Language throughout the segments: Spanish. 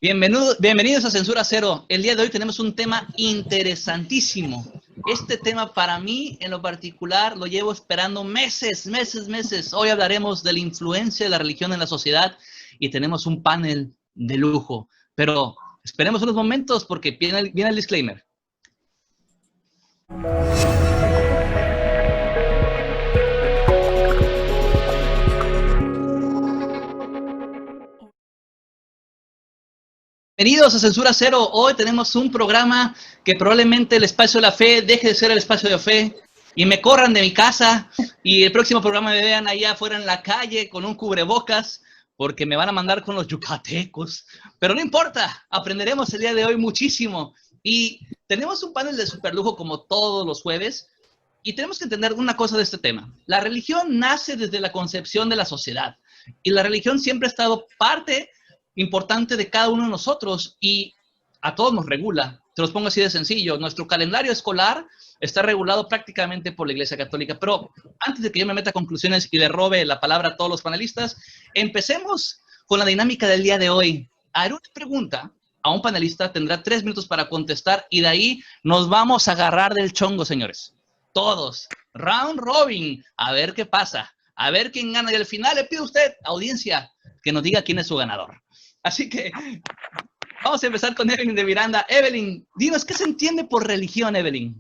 Bienvenidos a Censura Cero. El día de hoy tenemos un tema interesantísimo. Este tema para mí, en lo particular, lo llevo esperando meses. Hoy hablaremos de la influencia de la religión en la sociedad y tenemos un panel de lujo. Pero esperemos unos momentos porque viene el disclaimer. Bienvenidos a Censura Cero. Hoy tenemos un programa que probablemente el espacio de la fe deje de ser el espacio de fe y me corran de mi casa y el próximo programa me vean allá afuera en la calle con un cubrebocas porque me van a mandar con los yucatecos. Pero no importa, aprenderemos el día de hoy muchísimo. Y tenemos un panel de superlujo como todos los jueves y tenemos que entender una cosa de este tema. La religión nace desde la concepción de la sociedad y la religión siempre ha estado parte importante de cada uno de nosotros y a todos nos regula. Te los pongo así de sencillo. Nuestro calendario escolar está regulado prácticamente por la Iglesia Católica. Pero antes de que yo me meta a conclusiones y le robe la palabra a todos los panelistas, empecemos con la dinámica del día de hoy. Haré una pregunta a un panelista, tendrá 3 minutos para contestar y de ahí nos vamos a agarrar del chongo, señores. Todos. Round robin. A ver qué pasa. A ver quién gana. Y al final le pido a usted, audiencia, que nos diga quién es su ganador. Así que vamos a empezar con Evelyn de Miranda. Evelyn, dinos, ¿qué se entiende por religión, Evelyn?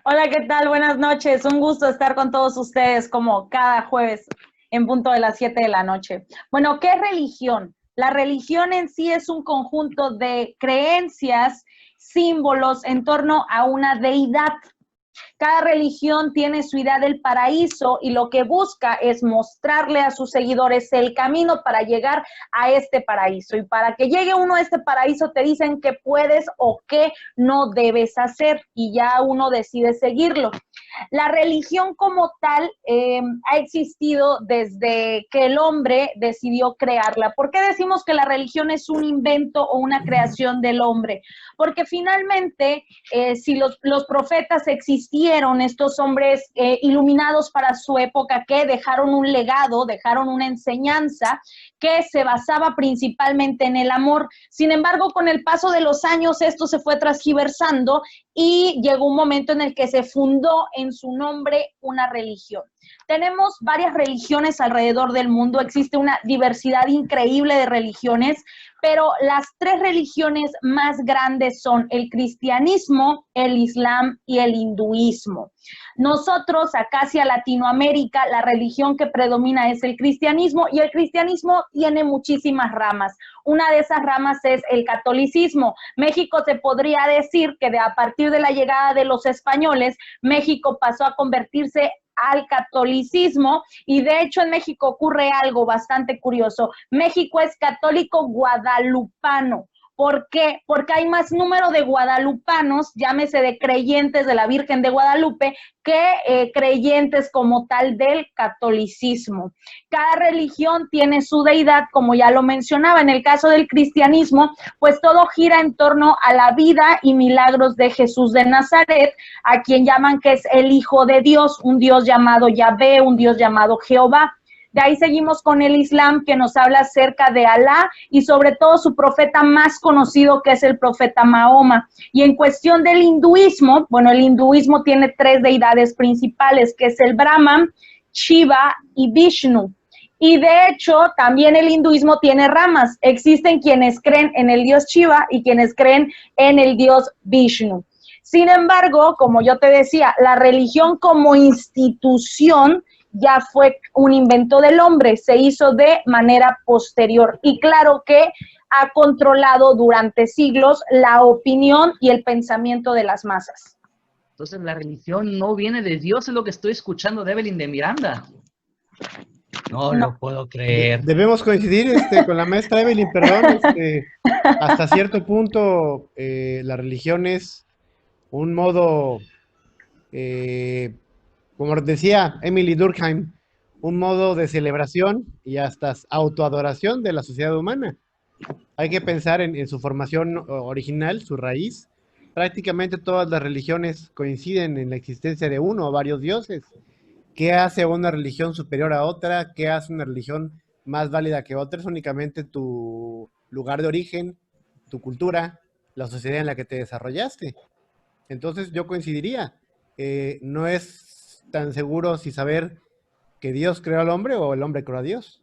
Hola, ¿qué tal? Buenas noches. Un gusto estar con todos ustedes como cada jueves en punto de las 7 de la noche. Bueno, ¿qué es religión? La religión en sí es un conjunto de creencias, símbolos en torno a una deidad. Cada religión tiene su idea del paraíso y lo que busca es mostrarle a sus seguidores el camino para llegar a este paraíso. Y para que llegue uno a este paraíso te dicen qué puedes o qué no debes hacer y ya uno decide seguirlo. La religión como tal ha existido desde que el hombre decidió crearla. ¿Por qué decimos que la religión es un invento o una creación del hombre? Porque finalmente, si los profetas existieron, estos hombres iluminados para su época que dejaron un legado, dejaron una enseñanza que se basaba principalmente en el amor. Sin embargo, con el paso de los años, esto se fue transgiversando y llegó un momento en el que se fundó en su nombre una religión. Tenemos varias religiones alrededor del mundo, existe una diversidad increíble de religiones, pero las 3 religiones más grandes son el cristianismo, el islam y el hinduismo. Nosotros, acá hacia Latinoamérica, la religión que predomina es el cristianismo y el cristianismo tiene muchísimas ramas. Una de esas ramas es el catolicismo. México se podría decir que a partir de la llegada de los españoles, México pasó a convertirse al catolicismo y de hecho en México ocurre algo bastante curioso. México es católico guadalupano. ¿Por qué? Porque hay más número de guadalupanos, llámese de creyentes de la Virgen de Guadalupe, que creyentes como tal del catolicismo. Cada religión tiene su deidad, como ya lo mencionaba. En el caso del cristianismo, pues todo gira en torno a la vida y milagros de Jesús de Nazaret, a quien llaman que es el Hijo de Dios, un Dios llamado Yahvé, un Dios llamado Jehová. De ahí seguimos con el Islam, que nos habla acerca de Alá y sobre todo su profeta más conocido, que es el profeta Mahoma. Y en cuestión del hinduismo, bueno, el hinduismo tiene 3 deidades principales, que es el Brahman, Shiva y Vishnu. Y de hecho, también el hinduismo tiene ramas. Existen quienes creen en el dios Shiva y quienes creen en el dios Vishnu. Sin embargo, como yo te decía, la religión como institución ya fue un invento del hombre, se hizo de manera posterior y claro que ha controlado durante siglos la opinión y el pensamiento de las masas. Entonces la religión no viene de Dios, es lo que estoy escuchando de Evelyn de Miranda. No lo puedo creer. Debemos coincidir con la maestra Evelyn, perdón, hasta cierto punto la religión es un modo, como decía Emily Durkheim, un modo de celebración y hasta autoadoración de la sociedad humana. Hay que pensar en su formación original, su raíz. Prácticamente todas las religiones coinciden en la existencia de uno o varios dioses. ¿Qué hace una religión superior a otra? ¿Qué hace una religión más válida que otra? Es únicamente tu lugar de origen, tu cultura, la sociedad en la que te desarrollaste. Entonces yo coincidiría, no es tan seguro si saber que Dios creó al hombre o el hombre creó a Dios.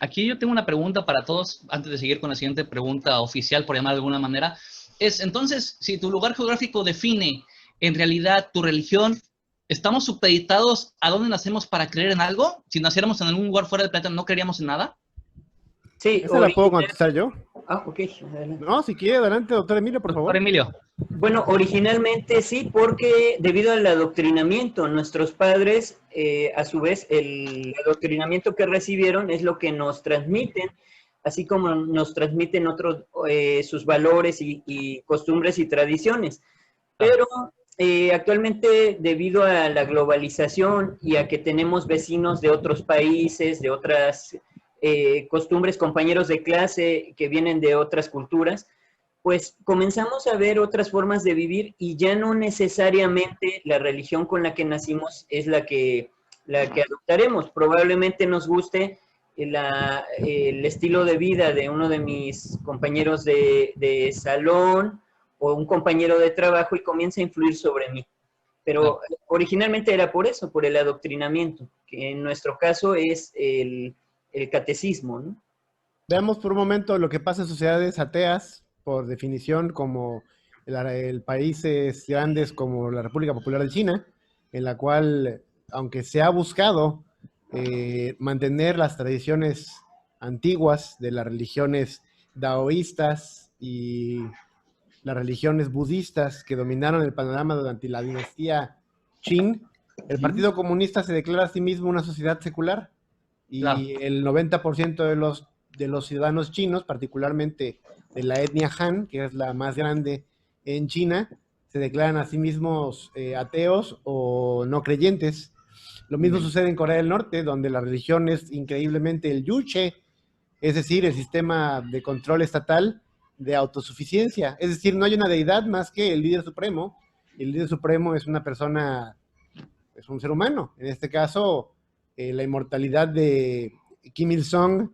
Aquí yo tengo una pregunta para todos, antes de seguir con la siguiente pregunta oficial, por llamar de alguna manera. Es entonces, si tu lugar geográfico define en realidad tu religión, ¿estamos supeditados a dónde nacemos para creer en algo? Si naciéramos en algún lugar fuera del planeta, ¿no creeríamos en nada? Sí, ¿Esa la puedo contestar yo? ok, adelante. No, si quiere, adelante, doctor Emilio, por favor. Doctor Emilio. Bueno, originalmente sí, porque debido al adoctrinamiento, nuestros padres, a su vez, el adoctrinamiento que recibieron es lo que nos transmiten, así como nos transmiten otros, sus valores y costumbres y tradiciones. Pero actualmente, debido a la globalización y a que tenemos vecinos de otros países, de otras costumbres, compañeros de clase que vienen de otras culturas, pues comenzamos a ver otras formas de vivir y ya no necesariamente la religión con la que nacimos es la que adoptaremos. Probablemente nos guste el estilo de vida de uno de mis compañeros de salón o un compañero de trabajo y comienza a influir sobre mí. Pero originalmente era por eso, por el adoctrinamiento, que en nuestro caso es el catecismo, ¿no? Veamos por un momento lo que pasa en sociedades ateas, por definición, como países grandes como la República Popular de China, en la cual, aunque se ha buscado mantener las tradiciones antiguas de las religiones daoístas y las religiones budistas que dominaron el panorama durante la dinastía Qing, el Partido Comunista se declara a sí mismo una sociedad secular y el 90% de los ciudadanos chinos, particularmente de la etnia Han, que es la más grande en China, se declaran a sí mismos ateos o no creyentes. Lo mismo sucede en Corea del Norte, donde la religión es increíblemente el yuche, es decir, el sistema de control estatal de autosuficiencia. Es decir, no hay una deidad más que el líder supremo, y el líder supremo es una persona, es un ser humano. En este caso, la inmortalidad de Kim Il-sung,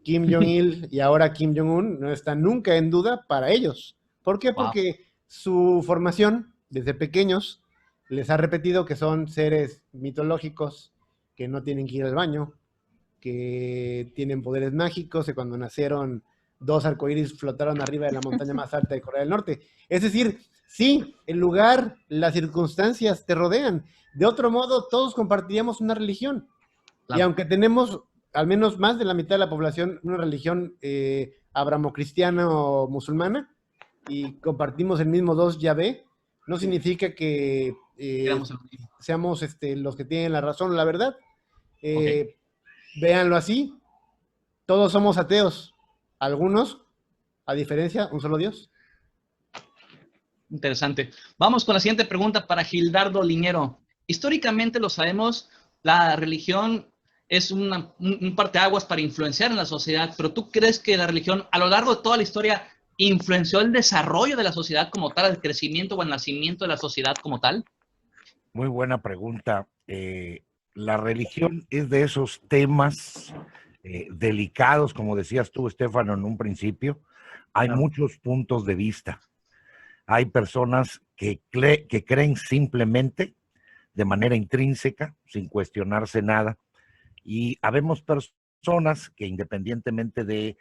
Kim Jong-il y ahora Kim Jong-un no está nunca en duda para ellos. ¿Por qué? Porque su formación desde pequeños les ha repetido que son seres mitológicos, que no tienen que ir al baño, que tienen poderes mágicos, que cuando nacieron 2 arcoíris flotaron arriba de la montaña más alta de Corea del Norte. Es decir, sí, el lugar, las circunstancias te rodean. De otro modo, todos compartiríamos una religión. Y aunque tenemos al menos más de la mitad de la población una religión abramo-cristiana o musulmana, y compartimos el mismo Dios Yahvé, no significa que seamos los que tienen la razón o la verdad. Véanlo así, todos somos ateos. Algunos, a diferencia, un solo Dios. Interesante. Vamos con la siguiente pregunta para Gildardo Liñero. Históricamente lo sabemos, la religión es un parteaguas para influenciar en la sociedad, pero ¿tú crees que la religión a lo largo de toda la historia influenció el desarrollo de la sociedad como tal, el crecimiento o el nacimiento de la sociedad como tal? Muy buena pregunta. La religión es de esos temas delicados, como decías tú, Estefano, en un principio. Hay muchos puntos de vista. Hay personas que creen simplemente de manera intrínseca, sin cuestionarse nada. Y habemos personas que independientemente de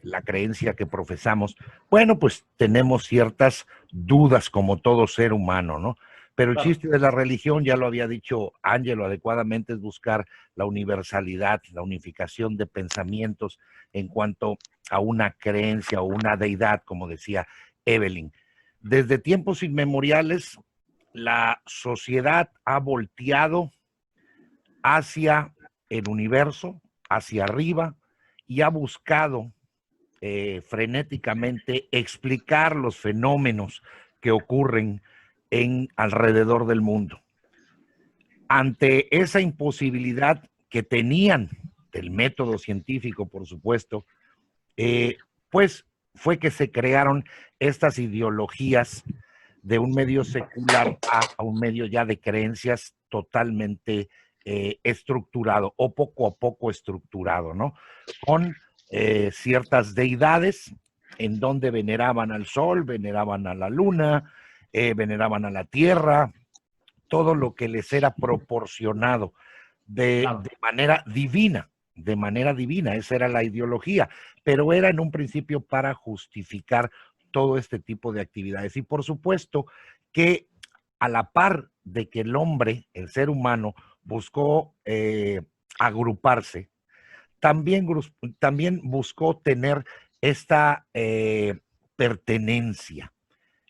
la creencia que profesamos, bueno, pues tenemos ciertas dudas como todo ser humano, ¿no? Pero el chiste de la religión, ya lo había dicho Ángelo adecuadamente, es buscar la universalidad, la unificación de pensamientos en cuanto a una creencia o una deidad, como decía Evelyn. Desde tiempos inmemoriales, la sociedad ha volteado hacia el universo, hacia arriba, y ha buscado frenéticamente explicar los fenómenos que ocurren alrededor del mundo. Ante esa imposibilidad que tenían del método científico, por supuesto, pues fue que se crearon estas ideologías de un medio secular a un medio ya de creencias totalmente estructurado o poco a poco estructurado, ¿no? Con ciertas deidades en donde veneraban al sol, veneraban a la luna, veneraban a la tierra, todo lo que les era proporcionado de manera divina, esa era la ideología, pero era en un principio para justificar todo este tipo de actividades. Y por supuesto que a la par de que el hombre, el ser humano, buscó agruparse, también buscó tener esta pertenencia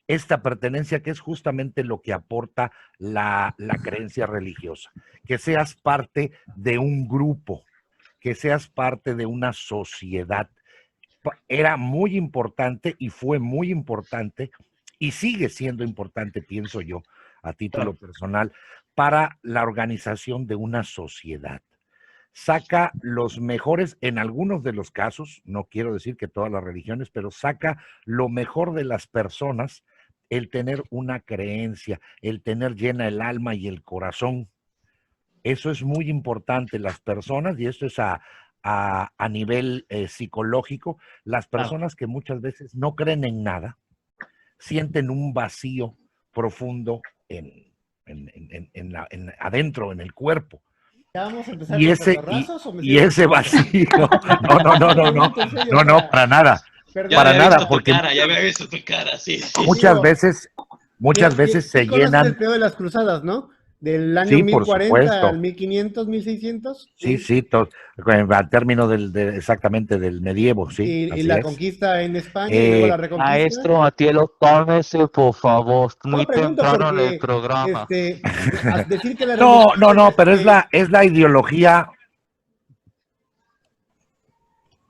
que es justamente lo que aporta la creencia religiosa, que seas parte de un grupo, que seas parte de una sociedad. Era muy importante y fue muy importante y sigue siendo importante, pienso yo, a título personal, para la organización de una sociedad. Saca los mejores, en algunos de los casos, no quiero decir que todas las religiones, pero saca lo mejor de las personas, el tener una creencia, el tener llena el alma y el corazón. Eso es muy importante. Las personas, y esto es a nivel psicológico, las personas que muchas veces no creen en nada, sienten un vacío profundo adentro, en el cuerpo. ¿Ya vamos a empezar Y con ese, pedorrazos o me y sigues ese contando? vacío, para nada, Perdón. Ya para había nada, visto porque tu cara, ya había visto tu cara, sí. muchas Digo, veces se ¿sí conoces llenan. el periodo de las cruzadas, no? Del año Sí, por 1040 al supuesto. 1500, 1600. Sí, al término exactamente del medievo, sí, Y así la es. conquista en España y luego la reconquista. Maestro Matielo, cálmese, por favor. Muy No, pregunto temprano en el porque programa. decir que la No, religión, pero es la ideología.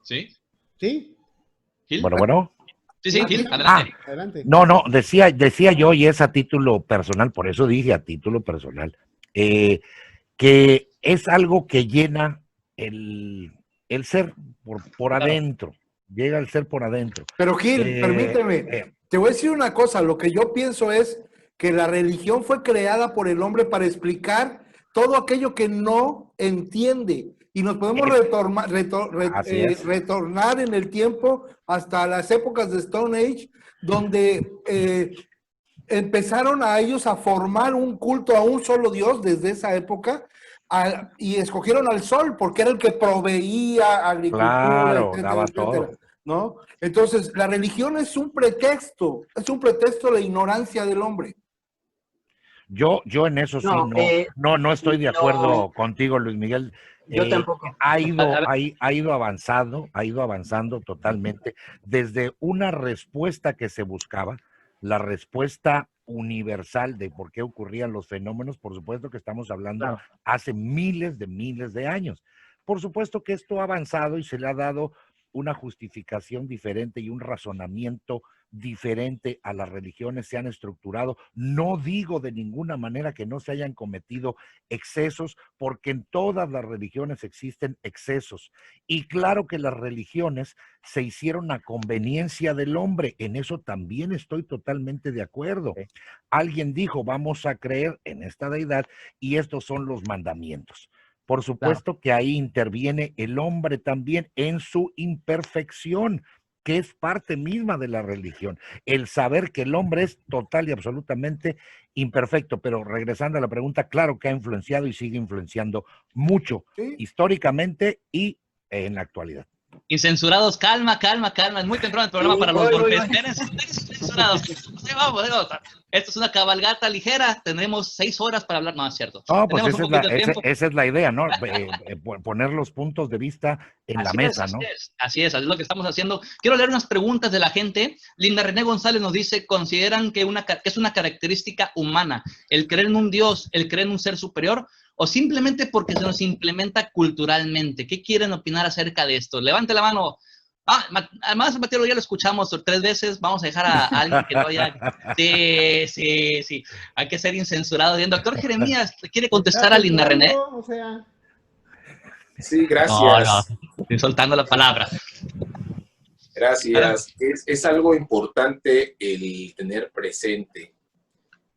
¿Sí? ¿Sí? ¿Gil? Bueno. Sí, Gil, adelante. Adelante. No, decía yo, y es a título personal, por eso dije a título personal, que es algo que llena el ser por adentro, llega el ser por adentro. Pero Gil, permíteme, te voy a decir una cosa, lo que yo pienso es que la religión fue creada por el hombre para explicar todo aquello que no entiende. Y nos podemos retornar en el tiempo hasta las épocas de Stone Age, donde empezaron a ellos a formar un culto a un solo Dios desde esa época, y escogieron al sol porque era el que proveía agricultura, Claro, etcétera, daba etcétera, todo. ¿no? Entonces, la religión es un pretexto de la ignorancia del hombre. Yo en eso sí no estoy de acuerdo contigo, Luis Miguel. Yo tampoco. Ha ido avanzando totalmente desde una respuesta que se buscaba, la respuesta universal de por qué ocurrían los fenómenos. Por supuesto que estamos hablando hace miles de años. Por supuesto que esto ha avanzado y se le ha dado una justificación diferente y un razonamiento diferente a las religiones, se han estructurado. No digo de ninguna manera que no se hayan cometido excesos, porque en todas las religiones existen excesos. Y claro que las religiones se hicieron a conveniencia del hombre, en eso también estoy totalmente de acuerdo. Alguien dijo, vamos a creer en esta deidad y estos son los mandamientos. Por supuesto que ahí interviene el hombre también en su imperfección, que es parte misma de la religión, el saber que el hombre es total y absolutamente imperfecto. Pero regresando a la pregunta, claro que ha influenciado y sigue influenciando mucho, históricamente y en la actualidad. Incensurados, calma, es muy temprano el programa para los golpes. Espérense, censurados. Vamos. Esto es una cabalgata ligera, tendremos 6 horas para hablar, no es cierto. No, pues esa es la idea, ¿no? Poner los puntos de vista en la mesa, ¿no? Así es lo que estamos haciendo. Quiero leer unas preguntas de la gente. Linda René González nos dice, ¿consideran que es una característica humana el creer en un Dios, el creer en un ser superior, o simplemente porque se nos implementa culturalmente? ¿Qué quieren opinar acerca de esto? Levante la mano. Además, Mateo, ya lo escuchamos 3 veces. Vamos a dejar a alguien que lo haya. Sí. Hay que ser incensurado. El doctor Jeremías quiere contestar a Linda René. O sea... Sí, gracias. No, estoy soltando la palabra. Gracias. Es algo importante el tener presente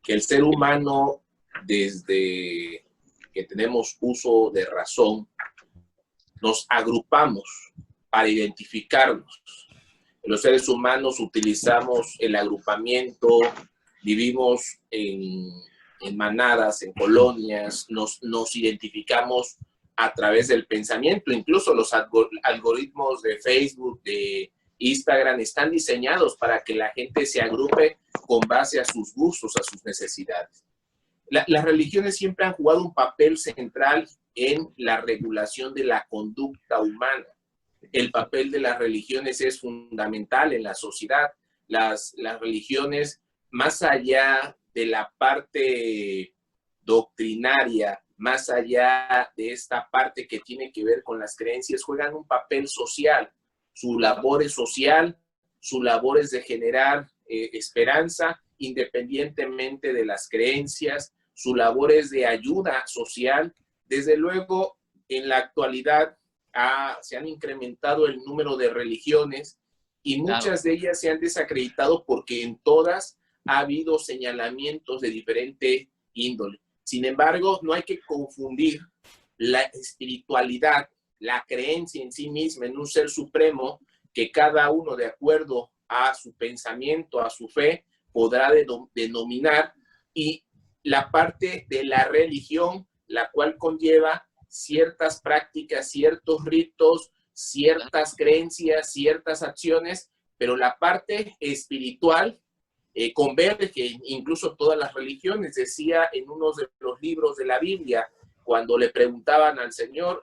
que el ser humano, desde que tenemos uso de razón, nos agrupamos para identificarnos. Los seres humanos utilizamos el agrupamiento, vivimos en manadas, en colonias, nos identificamos a través del pensamiento. Incluso los algoritmos de Facebook, de Instagram, están diseñados para que la gente se agrupe con base a sus gustos, a sus necesidades. Las religiones siempre han jugado un papel central en la regulación de la conducta humana. El papel de las religiones es fundamental en la sociedad. Las religiones, más allá de la parte doctrinaria, más allá de esta parte que tiene que ver con las creencias, juegan un papel social. Su labor es social, su labor es de generar esperanza independientemente de las creencias, su labor es de ayuda social. Desde luego, en la actualidad se han incrementado el número de religiones y muchas de ellas se han desacreditado porque en todas ha habido señalamientos de diferente índole. Sin embargo, no hay que confundir la espiritualidad, la creencia en sí misma, en un ser supremo que cada uno, de acuerdo a su pensamiento, a su fe, podrá denominar, y la parte de la religión, la cual conlleva ciertas prácticas, ciertos ritos, ciertas creencias, ciertas acciones, pero la parte espiritual converge incluso todas las religiones. Decía en uno de los libros de la Biblia, cuando le preguntaban al Señor,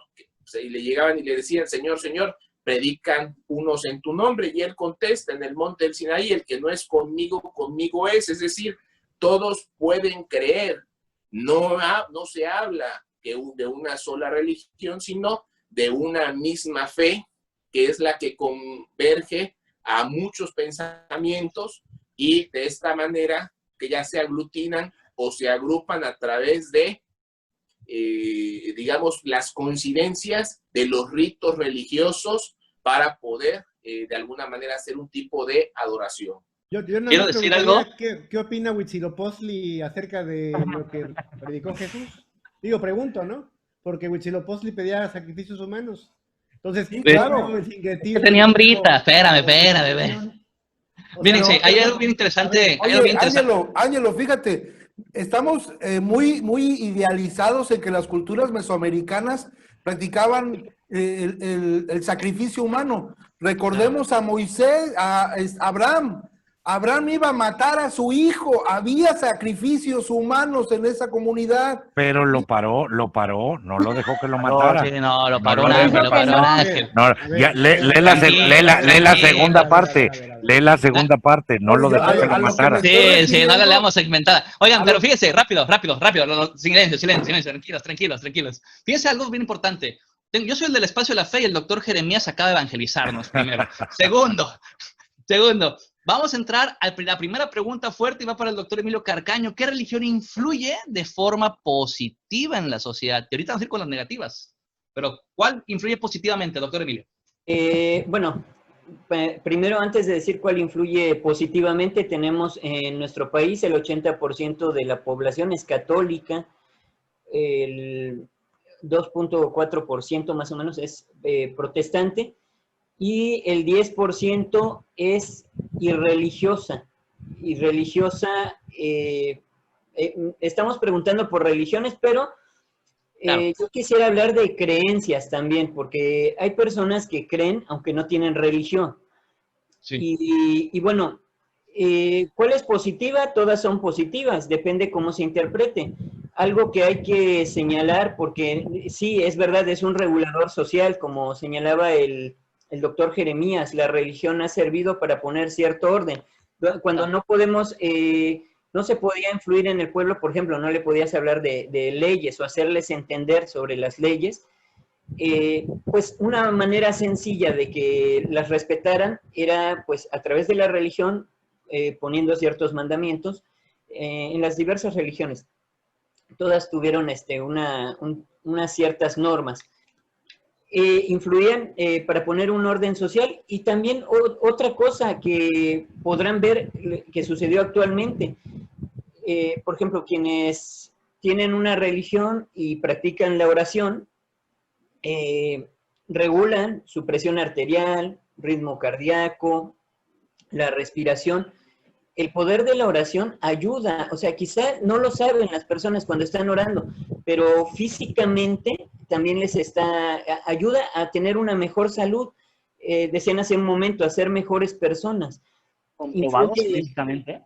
y le llegaban y le decían, Señor, Señor, predican unos en tu nombre, y él contesta en el monte del Sinaí, el que no es conmigo, conmigo es. Es decir, todos pueden creer. No se habla de una sola religión, sino de una misma fe, que es la que converge a muchos pensamientos, y de esta manera que ya se aglutinan o se agrupan a través de, digamos, las coincidencias de los ritos religiosos para poder, de alguna manera, hacer un tipo de adoración. Yo ¿Quiero decir algo? ¿Qué opina Huitzilopochtli acerca de lo que predicó Jesús? Digo, pregunto, ¿no? Porque Huitzilopochtli pedía sacrificios humanos. Entonces, sí, claro. Tenía hambrita, espérame. Miren, hay algo bien interesante. Oye, Ángelo, fíjate, estamos muy idealizados en que las culturas mesoamericanas practicaban el sacrificio humano. Recordemos a Moisés, a Abraham. Abraham iba a matar a su hijo. Había sacrificios humanos en esa comunidad. Pero lo paró, no lo dejó que lo matara. No, lo paró Ángel. Lee la segunda parte. Lee la segunda parte, no lo dejó que lo matara. Sí, no la leamos segmentada. Oigan, pero fíjense, rápido. Silencio, tranquilos. Fíjense algo bien importante. Yo soy el del espacio de la fe y el doctor Jeremías acaba de evangelizarnos primero. Segundo, vamos a entrar a la primera pregunta fuerte y va para el doctor Emilio Carcaño. ¿Qué religión influye de forma positiva en la sociedad? Y ahorita vamos a ir con las negativas. Pero, ¿cuál influye positivamente, doctor Emilio? Bueno, primero, antes de decir cuál influye positivamente, tenemos en nuestro país el 80% de la población es católica, el 2.4% más o menos es protestante, y el 10% es irreligiosa. Estamos preguntando por religiones, pero yo quisiera hablar de creencias también, porque hay personas que creen aunque no tienen religión. Sí. Y bueno, ¿cuál es positiva? Todas son positivas, depende cómo se interprete. Algo que hay que señalar, porque sí, es verdad, es un regulador social, como señalaba el doctor Jeremías, la religión ha servido para poner cierto orden. Cuando no podemos, no se podía influir en el pueblo, por ejemplo, no le podías hablar de leyes o hacerles entender sobre las leyes, pues una manera sencilla de que las respetaran era pues a través de la religión, poniendo ciertos mandamientos en las diversas religiones. Todas tuvieron unas ciertas normas. Influían para poner un orden social, y también otra cosa que podrán ver que sucedió actualmente, por ejemplo, quienes tienen una religión y practican la oración, regulan su presión arterial, ritmo cardíaco, la respiración. El poder de la oración ayuda, o sea, quizá no lo saben las personas cuando están orando, pero físicamente también ayuda a tener una mejor salud. Decían hace un momento, a ser mejores personas. ¿Comprobados médicamente?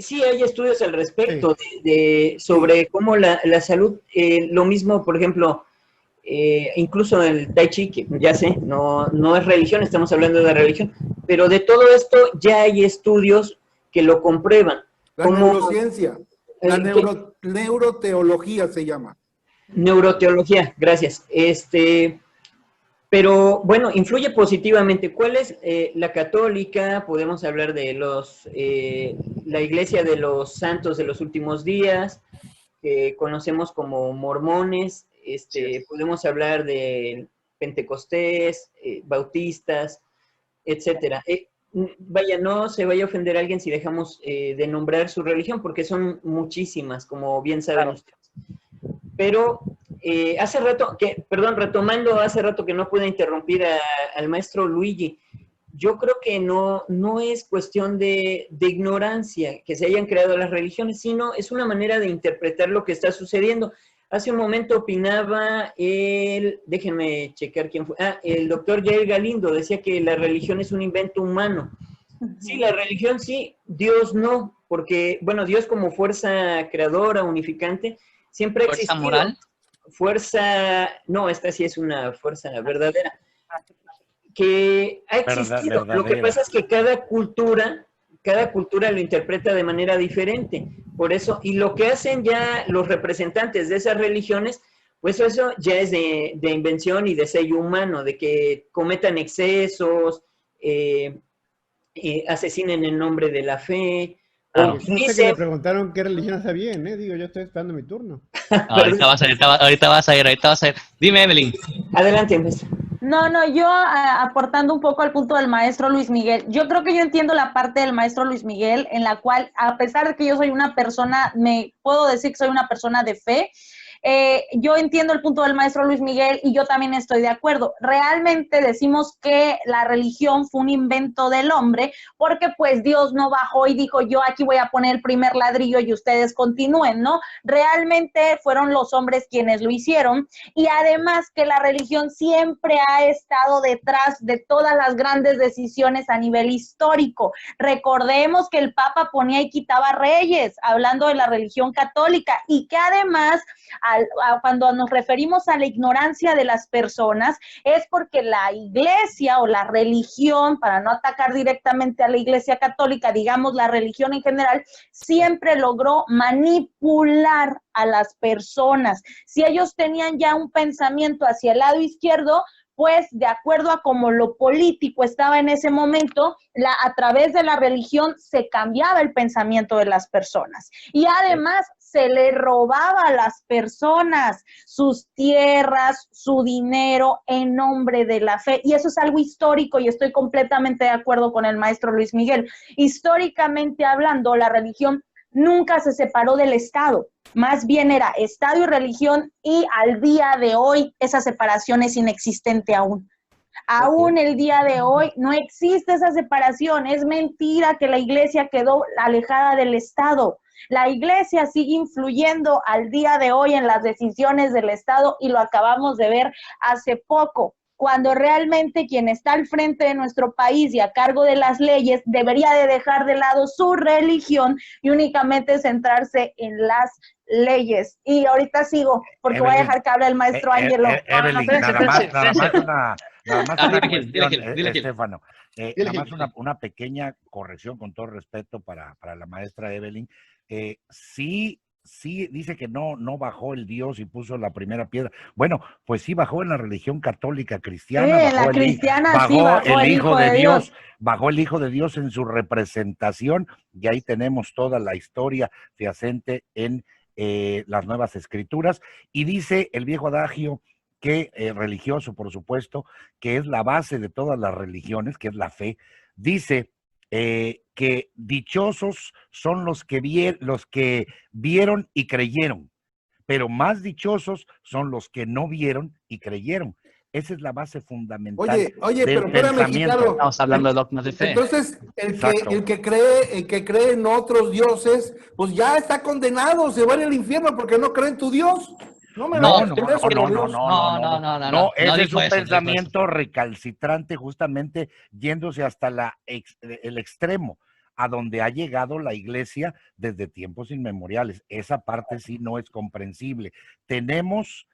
Sí, hay estudios al respecto sobre cómo la salud, lo mismo, por ejemplo, incluso el Tai Chi, que ya sé, no es religión, estamos hablando de religión, pero de todo esto ya hay estudios que lo comprueban. La neurociencia, la neuroteología se llama. Neuroteología, gracias. Pero bueno, influye positivamente. ¿Cuál es la católica? Podemos hablar de la iglesia de los santos de los últimos días, que conocemos como mormones. Podemos hablar de pentecostés, bautistas, etcétera. Vaya, no se vaya a ofender a alguien si dejamos de nombrar su religión, porque son muchísimas, como bien saben ustedes. Pero retomando hace rato que no pude interrumpir al maestro Luigi, yo creo que no es cuestión de ignorancia que se hayan creado las religiones, sino es una manera de interpretar lo que está sucediendo. Hace un momento opinaba déjenme checar quién fue, el doctor Jair Galindo, decía que la religión es un invento humano. Sí, la religión sí, Dios no, porque, bueno, Dios como fuerza creadora, unificante, siempre ha existido. ¿Fuerza moral? No, esta sí es una fuerza verdadera, que ha existido. Lo que pasa es que cada cultura lo interpreta de manera diferente. Por eso, y lo que hacen ya los representantes de esas religiones, pues eso ya es de invención y de sello humano, de que cometan excesos, asesinen en nombre de la fe. Claro. Que me preguntaron qué religión está bien, Digo, yo estoy esperando mi turno. Ahorita vas a ir. Dime, Evelyn. Adelante, maestra. No, yo aportando un poco al punto del maestro Luis Miguel, yo creo que yo entiendo la parte del maestro Luis Miguel en la cual, a pesar de que yo soy una persona, me puedo decir que soy una persona de fe, yo entiendo el punto del maestro Luis Miguel y yo también estoy de acuerdo. Realmente decimos que la religión fue un invento del hombre porque pues Dios no bajó y dijo yo aquí voy a poner el primer ladrillo y ustedes continúen, ¿no? Realmente fueron los hombres quienes lo hicieron y además que la religión siempre ha estado detrás de todas las grandes decisiones a nivel histórico. Recordemos que el Papa ponía y quitaba reyes, hablando de la religión católica y que además cuando nos referimos a la ignorancia de las personas, es porque la iglesia o la religión, para no atacar directamente a la iglesia católica, digamos la religión en general, siempre logró manipular a las personas. Si ellos tenían ya un pensamiento hacia el lado izquierdo, pues de acuerdo a cómo lo político estaba en ese momento, a través de la religión se cambiaba el pensamiento de las personas. Y además se le robaba a las personas sus tierras, su dinero en nombre de la fe. Y eso es algo histórico y estoy completamente de acuerdo con el maestro Luis Miguel. Históricamente hablando, la religión nunca se separó del Estado. Más bien era Estado y religión y al día de hoy esa separación es inexistente aún. Aún el día de hoy no existe esa separación. Es mentira que la iglesia quedó alejada del Estado. La iglesia sigue influyendo al día de hoy en las decisiones del Estado y lo acabamos de ver hace poco, cuando realmente quien está al frente de nuestro país y a cargo de las leyes debería de dejar de lado su religión y únicamente centrarse en las leyes. Y ahorita sigo, porque Evelyn, voy a dejar que hable el maestro Ángelo. Evelyn, nada más una pequeña corrección con todo respeto para la maestra Evelyn. Sí, dice que no bajó el Dios y puso la primera piedra. Bueno, pues sí bajó en la religión católica cristiana. Bajó el Hijo de Dios. Bajó el Hijo de Dios en su representación y ahí tenemos toda la historia fehaciente en las Nuevas Escrituras. Y dice el viejo adagio que religioso, por supuesto, que es la base de todas las religiones, que es la fe, dice que dichosos son los que vieron y creyeron, pero más dichosos son los que no vieron y creyeron. Esa es la base fundamental Oye, del pero espérame, pensamiento. Gitano. Estamos hablando de dogmas de fe. Entonces, Exacto. el que cree en otros dioses, pues ya está condenado, se va a ir al infierno porque no cree en tu Dios. No me No, lo no, eso, por Dios. No, ese es dijo un eso, no dijo eso. pensamiento recalcitrante, justamente yéndose hasta el extremo a donde ha llegado la iglesia desde tiempos inmemoriales. Esa parte sí no es comprensible. Tenemos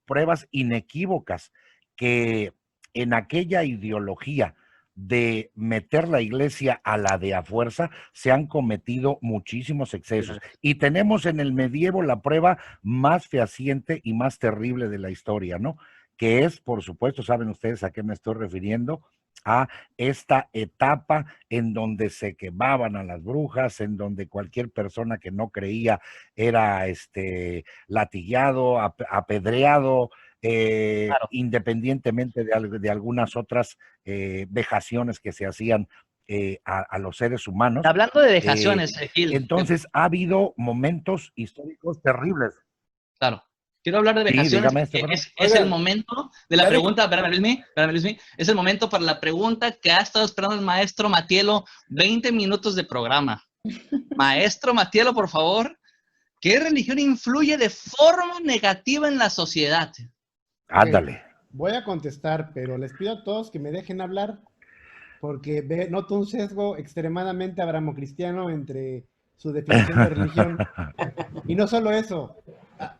pruebas inequívocas que en aquella ideología de meter la iglesia a la de a fuerza, se han cometido muchísimos excesos. Y tenemos en el medievo la prueba más fehaciente y más terrible de la historia, ¿no? Que es, por supuesto, saben ustedes a qué me estoy refiriendo, a esta etapa en donde se quemaban a las brujas, en donde cualquier persona que no creía era latigueado, apedreado, Claro. independientemente de algunas otras vejaciones que se hacían a los seres humanos. Hablando de vejaciones, Gil. Entonces ha habido momentos históricos terribles. Claro. Quiero hablar de vejaciones. Dígame, es el momento de la pregunta, espérame, Luismi, es el momento para la pregunta que ha estado esperando el maestro Matielo, 20 minutos de programa. Maestro Matielo, por favor, ¿qué religión influye de forma negativa en la sociedad? Ándale. Voy a contestar, pero les pido a todos que me dejen hablar, porque noto un sesgo extremadamente abramocristiano entre su definición de religión. Y no solo eso,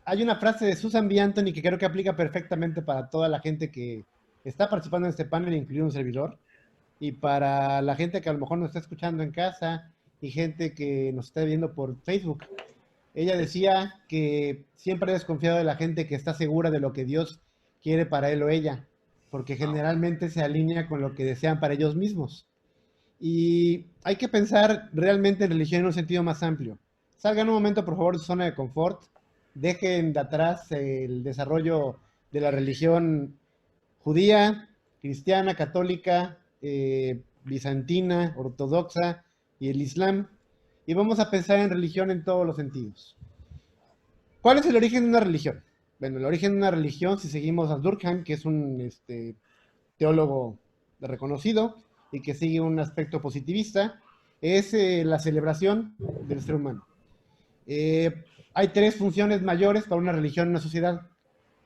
hay una frase de Susan B. Anthony que creo que aplica perfectamente para toda la gente que está participando en este panel, incluido un servidor, y para la gente que a lo mejor nos está escuchando en casa y gente que nos está viendo por Facebook. Ella decía que siempre ha desconfiado de la gente que está segura de lo que Dios quiere para él o ella, porque generalmente se alinea con lo que desean para ellos mismos. Y hay que pensar realmente en religión en un sentido más amplio. Salgan un momento, por favor, de su zona de confort, dejen de atrás el desarrollo de la religión judía, cristiana, católica, bizantina, ortodoxa y el islam, y vamos a pensar en religión en todos los sentidos. ¿Cuál es el origen de una religión? Bueno, el origen de una religión, si seguimos a Durkheim, que es un teólogo reconocido y que sigue un aspecto positivista, es la celebración del ser humano. Hay tres funciones mayores para una religión en una sociedad.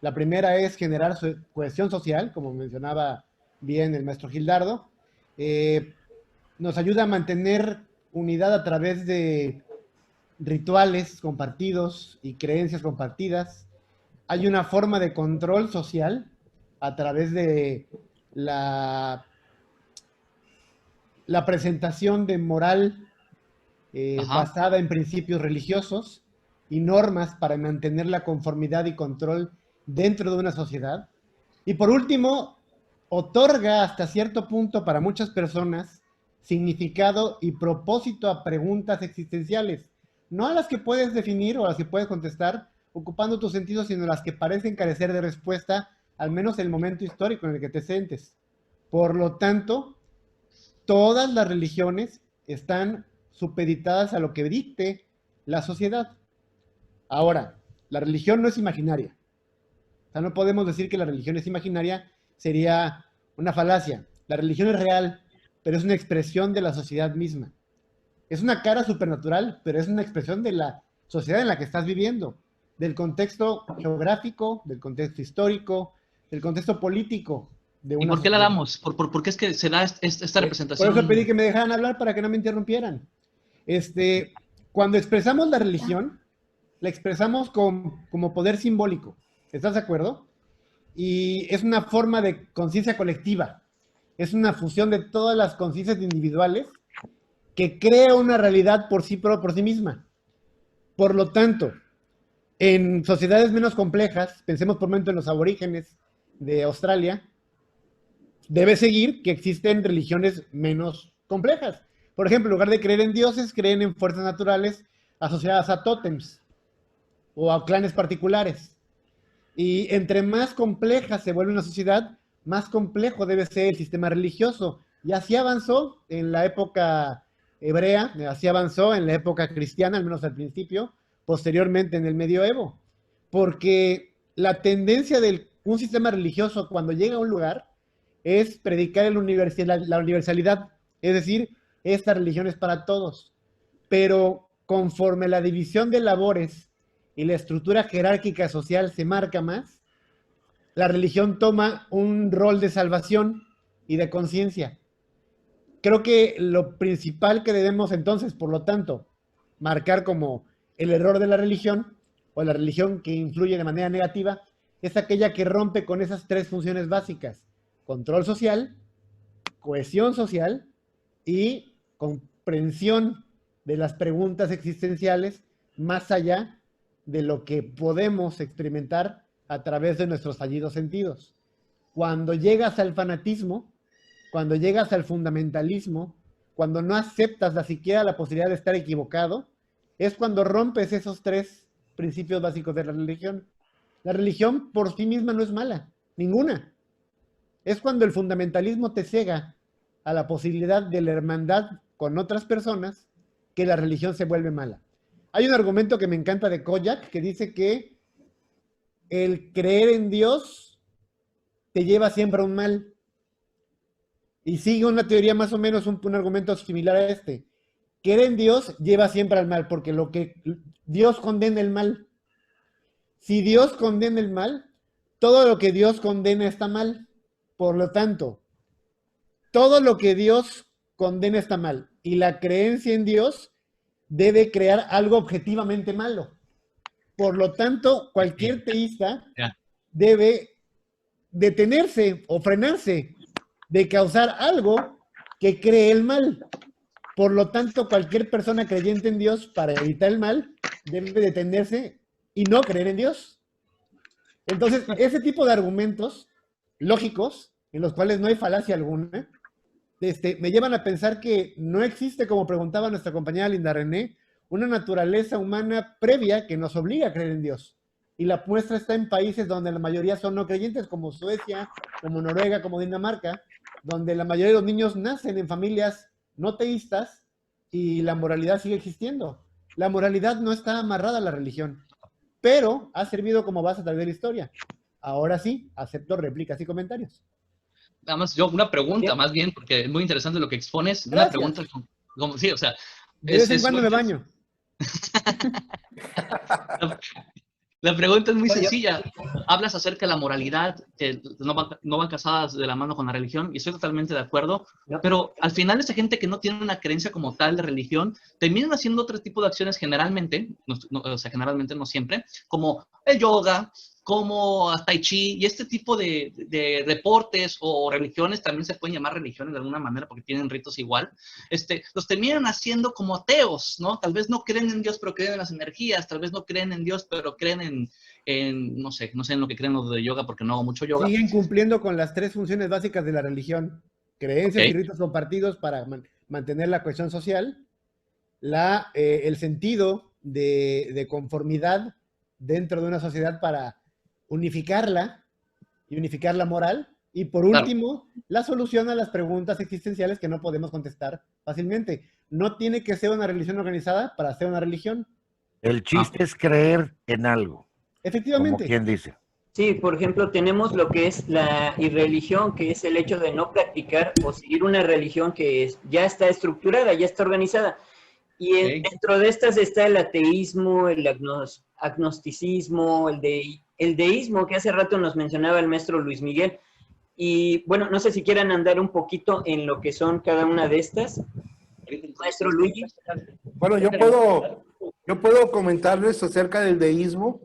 La primera es generar cohesión social, como mencionaba bien el maestro Gildardo. Nos ayuda a mantener unidad a través de rituales compartidos y creencias compartidas. Hay una forma de control social a través de la presentación de moral basada en principios religiosos y normas para mantener la conformidad y control dentro de una sociedad. Y por último, otorga hasta cierto punto para muchas personas significado y propósito a preguntas existenciales, no a las que puedes definir o a las que puedes contestar ocupando tus sentidos, sino a las que parecen carecer de respuesta, al menos en el momento histórico en el que te sientes. Por lo tanto, todas las religiones están supeditadas a lo que dicte la sociedad. Ahora, la religión no es imaginaria. O sea, no podemos decir que la religión es imaginaria, sería una falacia. La religión es real, pero es una expresión de la sociedad misma. Es una cara supernatural, pero es una expresión de la sociedad en la que estás viviendo, del contexto geográfico, del contexto histórico, del contexto político. ¿Y por qué la damos? ¿Por qué es que se da esta representación? Por eso pedí que me dejaran hablar para que no me interrumpieran. Cuando expresamos la religión, la expresamos como poder simbólico. ¿Estás de acuerdo? Y es una forma de conciencia colectiva. Es una fusión de todas las conciencias individuales que crea una realidad por sí misma. Por lo tanto, en sociedades menos complejas, pensemos por un momento en los aborígenes de Australia, debe seguir que existen religiones menos complejas. Por ejemplo, en lugar de creer en dioses, creen en fuerzas naturales asociadas a tótems o a clanes particulares. Y entre más compleja se vuelve una sociedad, más complejo debe ser el sistema religioso. Y así avanzó en la época hebrea, así avanzó en la época cristiana, al menos al principio, posteriormente en el medioevo. Porque la tendencia del un sistema religioso cuando llega a un lugar es predicar la universalidad, es decir, esta religión es para todos, pero conforme la división de labores y la estructura jerárquica social se marca más, la religión toma un rol de salvación y de conciencia. Creo que lo principal que debemos entonces, por lo tanto, marcar como el error de la religión, o la religión que influye de manera negativa, es aquella que rompe con esas tres funciones básicas: control social, cohesión social y comprensión de las preguntas existenciales más allá de lo que podemos experimentar a través de nuestros fallidos sentidos. Cuando llegas al fanatismo, cuando llegas al fundamentalismo, cuando no aceptas ni siquiera la posibilidad de estar equivocado, es cuando rompes esos tres principios básicos de la religión. La religión por sí misma no es mala, ninguna. Es cuando el fundamentalismo te ciega a la posibilidad de la hermandad con otras personas que la religión se vuelve mala. Hay un argumento que me encanta de Kojak que dice que el creer en Dios te lleva siempre a un mal. Y sigue una teoría más o menos, un argumento similar a este. Creer en Dios lleva siempre al mal, porque lo que Dios condena el mal. Si Dios condena el mal, todo lo que Dios condena está mal. Por lo tanto, todo lo que Dios condena está mal. Y la creencia en Dios debe crear algo objetivamente malo. Por lo tanto, cualquier teísta debe detenerse o frenarse de causar algo que cree el mal. Por lo tanto, cualquier persona creyente en Dios, para evitar el mal, debe detenerse y no creer en Dios. Entonces, ese tipo de argumentos lógicos, en los cuales no hay falacia alguna, me llevan a pensar que no existe, como preguntaba nuestra compañera Linda René, una naturaleza humana previa que nos obliga a creer en Dios. Y la muestra está en países donde la mayoría son no creyentes, como Suecia, como Noruega, como Dinamarca, donde la mayoría de los niños nacen en familias no teístas y la moralidad sigue existiendo. La moralidad no está amarrada a la religión, pero ha servido como base a través de la historia. Ahora sí, acepto réplicas y comentarios. Nada más yo una pregunta, más bien, porque es muy interesante lo que expones. Gracias. Una pregunta, como sí, o sea... De vez en cuando me baño. La pregunta es muy sencilla. Hablas acerca de la moralidad, que no van casadas de la mano con la religión, y estoy totalmente de acuerdo, pero al final esa gente que no tiene una creencia como tal de religión, terminan haciendo otro tipo de acciones generalmente, o sea, generalmente no siempre, como el yoga, como Tai Chi, y este tipo de deportes o religiones, también se pueden llamar religiones de alguna manera porque tienen ritos igual, los terminan haciendo como ateos, ¿no? Tal vez no creen en Dios, pero creen en las energías, tal vez no creen en Dios, pero creen no sé en lo que creen los de yoga porque no hago mucho yoga. Siguen cumpliendo con las tres funciones básicas de la religión: creencias y ritos compartidos para mantener la cohesión social, el sentido de conformidad dentro de una sociedad para unificarla y unificar la moral, y por último, la solución a las preguntas existenciales que no podemos contestar fácilmente. No tiene que ser una religión organizada para ser una religión. El chiste es creer en algo. Efectivamente. Como quien dice. Sí, por ejemplo, tenemos lo que es la irreligión, que es el hecho de no practicar o seguir una religión que ya está estructurada, ya está organizada. Y dentro de estas está el ateísmo, el agnosticismo, el deísmo, que hace rato nos mencionaba el maestro Luis Miguel. Y bueno, no sé si quieran andar un poquito en lo que son cada una de estas. Maestro Luigi. Bueno, yo puedo comentarles acerca del deísmo.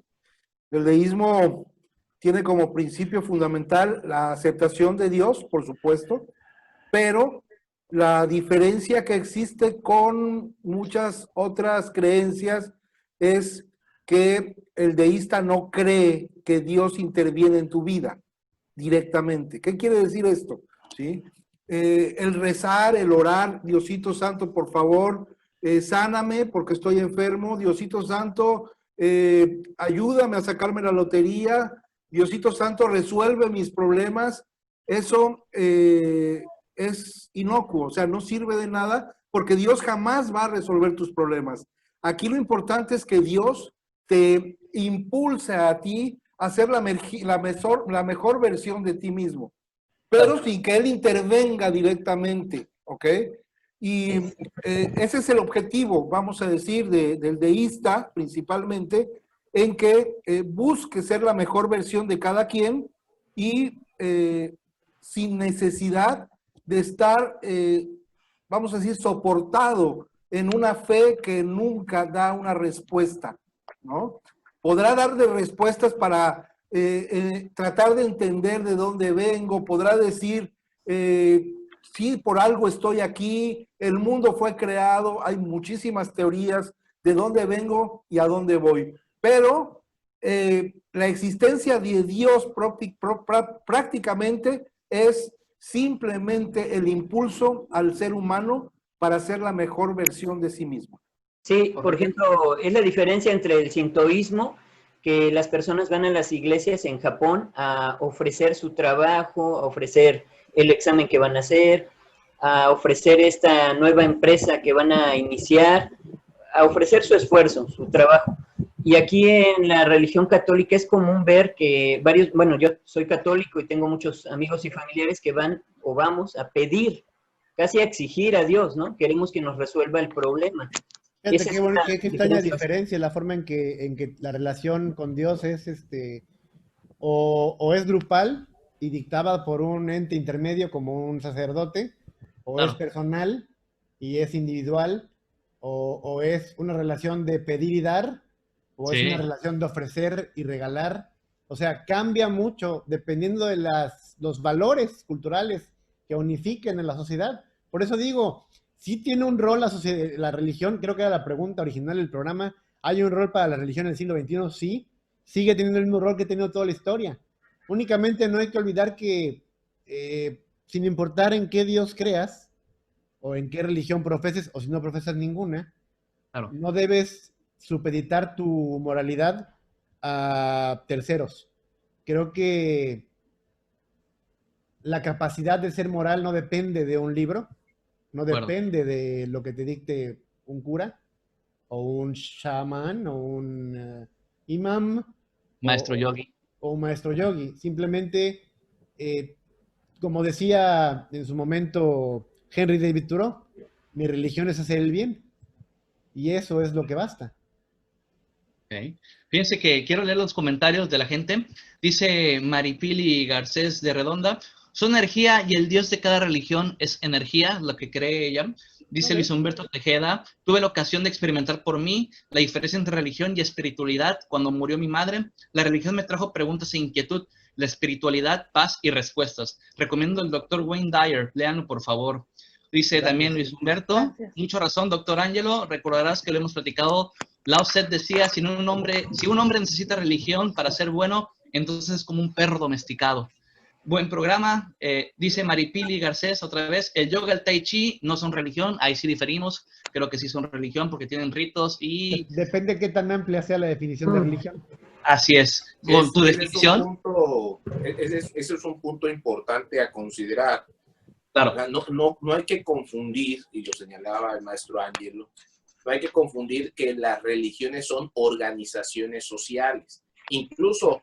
El deísmo tiene como principio fundamental la aceptación de Dios, por supuesto, pero la diferencia que existe con muchas otras creencias es que el deísta no cree que Dios interviene en tu vida directamente. ¿Qué quiere decir esto? ¿Sí? El rezar, el orar, Diosito Santo, por favor, sáname porque estoy enfermo, Diosito Santo, ayúdame a sacarme la lotería, Diosito Santo, resuelve mis problemas. Eso es inocuo, o sea, no sirve de nada porque Dios jamás va a resolver tus problemas. Aquí lo importante es que Dios te impulsa a ti a ser la mejor versión de ti mismo, pero sin que él intervenga directamente, ¿ok? Y ese es el objetivo, vamos a decir, del deísta principalmente, en que busque ser la mejor versión de cada quien y sin necesidad de estar, vamos a decir, soportado en una fe que nunca da una respuesta, ¿no? Podrá darle respuestas para tratar de entender de dónde vengo, podrá decir, sí, por algo estoy aquí, el mundo fue creado, hay muchísimas teorías de dónde vengo y a dónde voy, pero la existencia de Dios prácticamente es simplemente el impulso al ser humano para ser la mejor versión de sí mismo. Sí, por ejemplo, es la diferencia entre el sintoísmo, que las personas van a las iglesias en Japón a ofrecer su trabajo, a ofrecer el examen que van a hacer, a ofrecer esta nueva empresa que van a iniciar, a ofrecer su esfuerzo, su trabajo. Y aquí en la religión católica es común ver que bueno, yo soy católico y tengo muchos amigos y familiares que van o vamos a pedir, casi a exigir a Dios, ¿no? Queremos que nos resuelva el problema. Fíjate qué extraña diferencia, la forma en que la relación con Dios es o es grupal y dictada por un ente intermedio como un sacerdote, o es personal y es individual, o es una relación de pedir y dar, o es una relación de ofrecer y regalar. O sea, cambia mucho dependiendo de los valores culturales que unifiquen en la sociedad. Por eso digo, sí tiene un rol la religión, creo que era la pregunta original del programa, ¿hay un rol para la religión en el siglo XXI? Sí, sigue teniendo el mismo rol que ha tenido toda la historia. Únicamente no hay que olvidar que, sin importar en qué Dios creas, o en qué religión profeses, o si no profesas ninguna, no debes supeditar tu moralidad a terceros. Creo que la capacidad de ser moral no depende de un libro, no depende de lo que te dicte un cura, o un chamán, o un imam. Maestro yogi. O un maestro yogi. Simplemente, como decía en su momento Henry David Thoreau, mi religión es hacer el bien. Y eso es lo que basta. Okay. Fíjense que quiero leer los comentarios de la gente. Dice Maripili Garcés de Redonda, son energía y el Dios de cada religión es energía, lo que cree ella. Dice Luis Humberto Tejeda, tuve la ocasión de experimentar por mí la diferencia entre religión y espiritualidad cuando murió mi madre. La religión me trajo preguntas e inquietud, la espiritualidad, paz y respuestas. Recomiendo el Dr. Wayne Dyer, léanlo por favor. Dice también Luis Humberto, mucha razón, doctor Ángelo, recordarás que lo hemos platicado. Lao Tse decía, si un hombre necesita religión para ser bueno, entonces es como un perro domesticado. Buen programa, dice Maripili Garcés otra vez, el yoga, el tai chi no son religión, ahí sí diferimos, creo que sí son religión porque tienen ritos y... Depende de qué tan amplia sea la definición de religión. Así es, con tu definición... Ese es un punto importante a considerar. Claro. No hay que confundir, y lo señalaba el maestro Ángelo, no hay que confundir que las religiones son organizaciones sociales. Incluso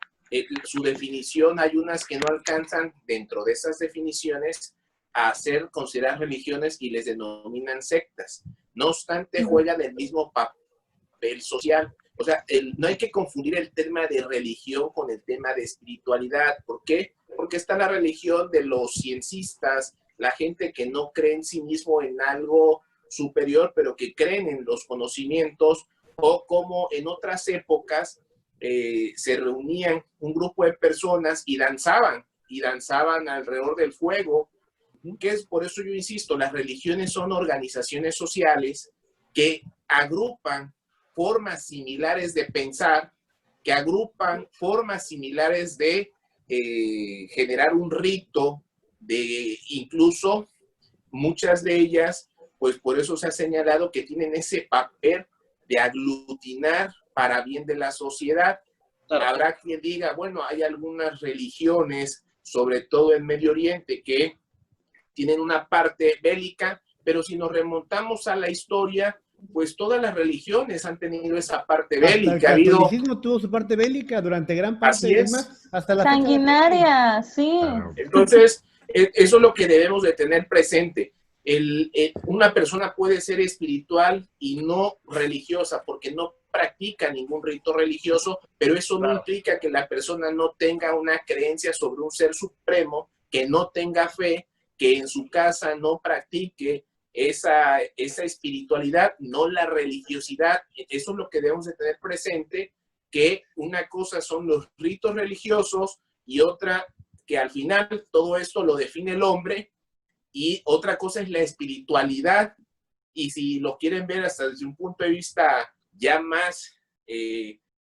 su definición, hay unas que no alcanzan dentro de esas definiciones a ser consideradas religiones y les denominan sectas. No obstante, juegan el mismo papel social. O sea, no hay que confundir el tema de religión con el tema de espiritualidad. ¿Por qué? Porque está la religión de los ciencistas, la gente que no cree en sí mismo en algo superior, pero que creen en los conocimientos, o como en otras épocas se reunían un grupo de personas y danzaban alrededor del fuego, que es por eso yo insisto, las religiones son organizaciones sociales que agrupan formas similares de pensar, que agrupan formas similares de generar un rito, de incluso muchas de ellas, pues por eso se ha señalado que tienen ese papel de aglutinar para bien de la sociedad. Claro. Habrá quien diga, bueno, hay algunas religiones, sobre todo en Medio Oriente, que tienen una parte bélica, pero si nos remontamos a la historia, pues todas las religiones han tenido esa parte Hasta el bélica. Ha habido, catolicismo tuvo su parte bélica durante gran parte, así es. más, hasta la fecha de hoy. Sanguinaria, sí. Claro. Entonces, eso es lo que debemos de tener presente. Una persona puede ser espiritual y no religiosa porque no practica ningún rito religioso, pero eso no implica que la persona no tenga una creencia sobre un ser supremo, que no tenga fe, que en su casa no practique esa espiritualidad, no la religiosidad. Eso es lo que debemos de tener presente, que una cosa son los ritos religiosos y otra que al final todo esto lo define el hombre, y otra cosa es la espiritualidad. Y si lo quieren ver hasta desde un punto de vista ya más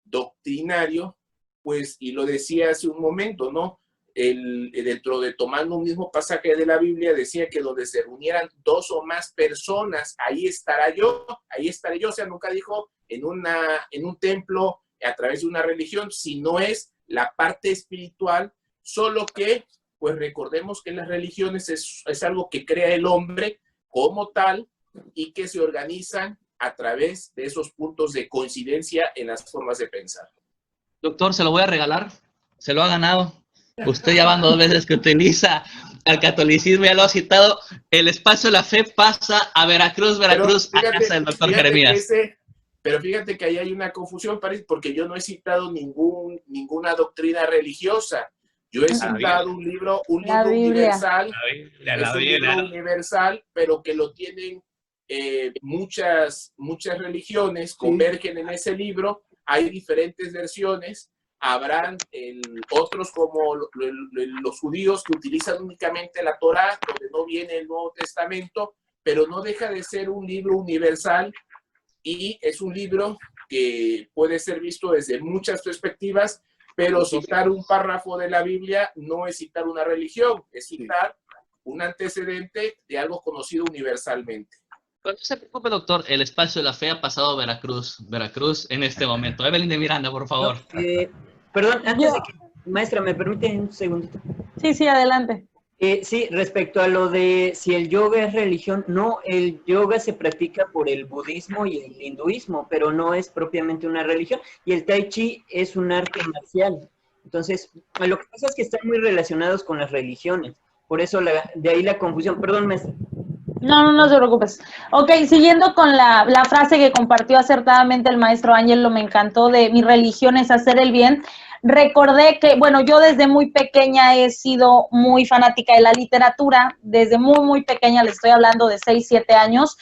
doctrinario, pues, y lo decía hace un momento, ¿no? Dentro de tomando un mismo pasaje de la Biblia, decía que donde se reunieran 2 o más personas, ahí estaré yo. O sea, nunca dijo en un templo a través de una religión, sino es la parte espiritual, solo que, pues recordemos que las religiones es algo que crea el hombre como tal y que se organizan a través de esos puntos de coincidencia en las formas de pensar. Doctor, se lo voy a regalar, se lo ha ganado. Usted ya van 2 veces que utiliza al catolicismo, ya lo ha citado. El espacio de la fe pasa a Veracruz, a casa del doctor Jeremías. Pero fíjate que ahí hay una confusión, porque yo no he citado ninguna doctrina religiosa. Yo he citado un libro universal, universal, pero que lo tienen muchas religiones, convergen en ese libro. Hay diferentes versiones. Habrán otros como los judíos que utilizan únicamente la Torá, donde no viene el Nuevo Testamento, pero no deja de ser un libro universal y es un libro que puede ser visto desde muchas perspectivas, pero citar un párrafo de la Biblia no es citar una religión, es citar un antecedente de algo conocido universalmente. No se preocupe, doctor, el espacio de la fe ha pasado a Veracruz en este momento. Evelyn de Miranda, por favor. Perdón, antes de que, maestra, ¿me permite un segundito? Sí, adelante. Sí, respecto a lo de si el yoga es religión, no, el yoga se practica por el budismo y el hinduismo, pero no es propiamente una religión, y el tai chi es un arte marcial. Entonces, lo que pasa es que están muy relacionados con las religiones, por eso de ahí la confusión. Perdón, maestra. No se preocupes. Ok, siguiendo con la frase que compartió acertadamente el maestro Ángelo, me encantó, de mi religión es hacer el bien. Recordé que, bueno, yo desde muy pequeña he sido muy fanática de la literatura, desde muy pequeña, les estoy hablando de 6, 7 años,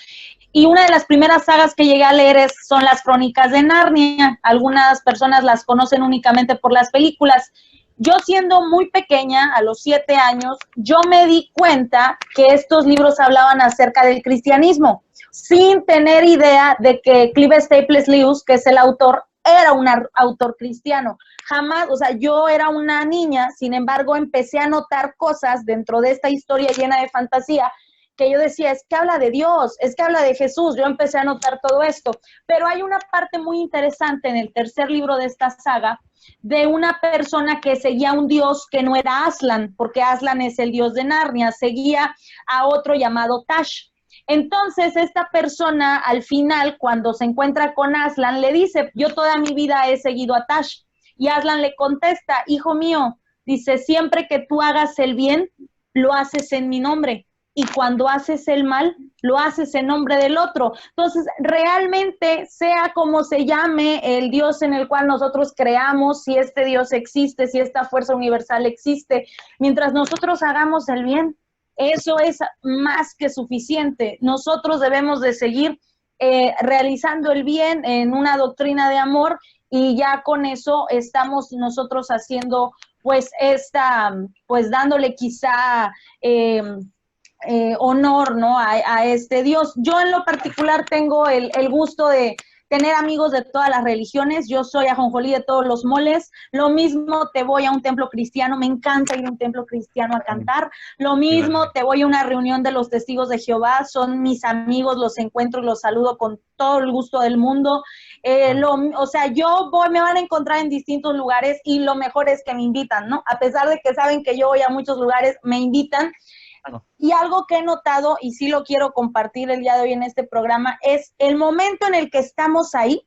y una de las primeras sagas que llegué a leer son las Crónicas de Narnia. Algunas personas las conocen únicamente por las películas. Yo siendo muy pequeña, a los 7 años, yo me di cuenta que estos libros hablaban acerca del cristianismo, sin tener idea de que Clive Staples Lewis, que es el autor, era un autor cristiano. Jamás, o sea, yo era una niña, sin embargo, empecé a notar cosas dentro de esta historia llena de fantasía que yo decía, es que habla de Dios, es que habla de Jesús. Yo empecé a notar todo esto, pero hay una parte muy interesante en el tercer libro de esta saga, de una persona que seguía a un dios que no era Aslan, porque Aslan es el dios de Narnia, seguía a otro llamado Tash. Entonces, esta persona, al final, cuando se encuentra con Aslan, le dice, yo toda mi vida he seguido a Tash. Y Aslan le contesta, hijo mío, dice, siempre que tú hagas el bien, lo haces en mi nombre. Y cuando haces el mal, lo haces en nombre del otro. Entonces, realmente, sea como se llame el Dios en el cual nosotros creamos, si este Dios existe, si esta fuerza universal existe, mientras nosotros hagamos el bien, eso es más que suficiente. Nosotros debemos de seguir realizando el bien en una doctrina de amor, y ya con eso estamos nosotros haciendo, pues, dándole quizá honor, ¿no?, a este Dios. Yo en lo particular tengo el gusto de tener amigos de todas las religiones. Yo soy ajonjolí de todos los moles. Lo mismo te voy a un templo cristiano, me encanta ir a un templo cristiano a cantar. Lo mismo te voy a una reunión de los testigos de Jehová, son mis amigos, los encuentro y los saludo con todo el gusto del mundo. O sea, me van a encontrar en distintos lugares, y lo mejor es que me invitan, ¿no? A pesar de que saben que yo voy a muchos lugares, me invitan. Y algo que he notado, y sí lo quiero compartir el día de hoy en este programa, es el momento en el que estamos ahí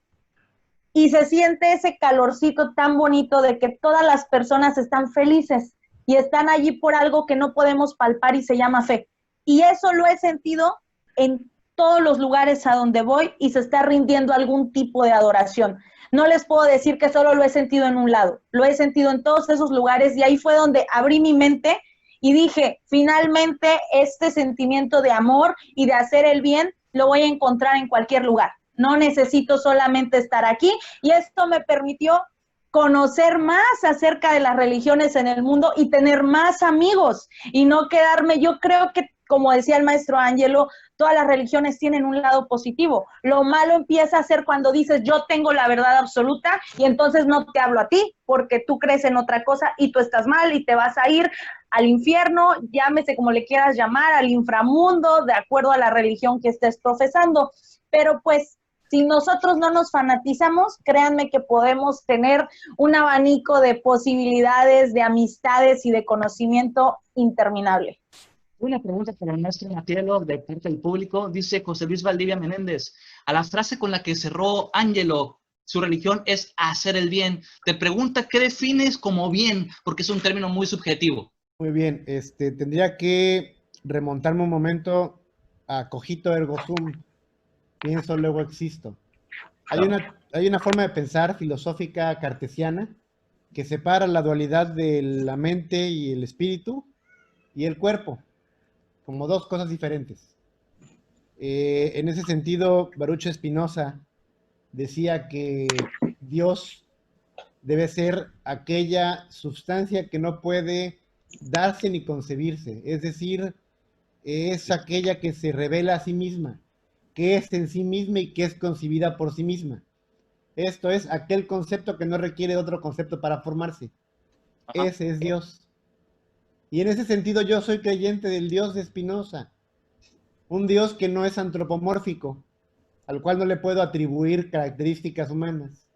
y se siente ese calorcito tan bonito de que todas las personas están felices y están allí por algo que no podemos palpar y se llama fe. Y eso lo he sentido en todos los lugares a donde voy y se está rindiendo algún tipo de adoración. No les puedo decir que solo lo he sentido en un lado, lo he sentido en todos esos lugares y ahí fue donde abrí mi mente y dije, finalmente este sentimiento de amor y de hacer el bien lo voy a encontrar en cualquier lugar. No necesito solamente estar aquí y esto me permitió conocer más acerca de las religiones en el mundo y tener más amigos y no quedarme, yo creo que como decía el maestro Ángelo, todas las religiones tienen un lado positivo. Lo malo empieza a ser cuando dices yo tengo la verdad absoluta y entonces no te hablo a ti porque tú crees en otra cosa y tú estás mal y te vas a ir al infierno, llámese como le quieras llamar, al inframundo, de acuerdo a la religión que estés profesando. Pero pues si nosotros no nos fanatizamos, créanme que podemos tener un abanico de posibilidades, de amistades y de conocimiento interminable. Una pregunta para el maestro Matielo de parte del público. Dice José Luis Valdivia Menéndez, a la frase con la que cerró Ángelo, su religión es hacer el bien. Te pregunta, ¿qué defines como bien? Porque es un término muy subjetivo. Muy bien, tendría que remontarme un momento a cogito ergo sum, pienso luego existo. Hay una forma de pensar filosófica cartesiana que separa la dualidad de la mente y el espíritu y el cuerpo, como dos cosas diferentes. En ese sentido, Baruch Spinoza decía que Dios debe ser aquella sustancia que no puede darse ni concebirse, es decir, es aquella que se revela a sí misma, que es en sí misma y que es concebida por sí misma. Esto es aquel concepto que no requiere otro concepto para formarse. Ese es Dios. Y en ese sentido yo soy creyente del Dios de Spinoza, un Dios que no es antropomórfico, al cual no le puedo atribuir características humanas,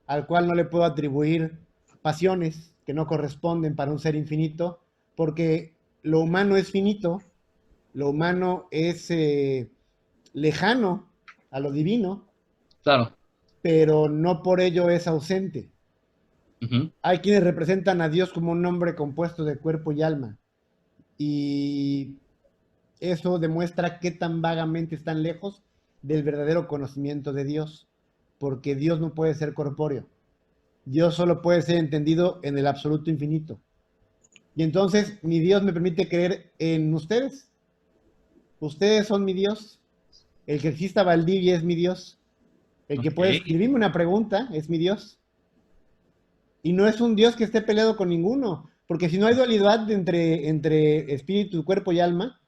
al cual no le puedo atribuir pasiones que no corresponden para un ser infinito, porque lo humano es finito, lo humano es lejano a lo divino, claro, pero no por ello es ausente. Hay quienes representan a Dios como un hombre compuesto de cuerpo y alma. Y eso demuestra qué tan vagamente están lejos del verdadero conocimiento de Dios. Porque Dios no puede ser corpóreo. Dios solo puede ser entendido en el absoluto infinito. Y entonces mi Dios me permite creer en ustedes. Ustedes son mi Dios. El que exista Valdivia es mi Dios. El que puede escribirme una pregunta es mi Dios. Y no es un Dios que esté peleado con ninguno, porque si no hay dualidad entre espíritu, cuerpo y alma,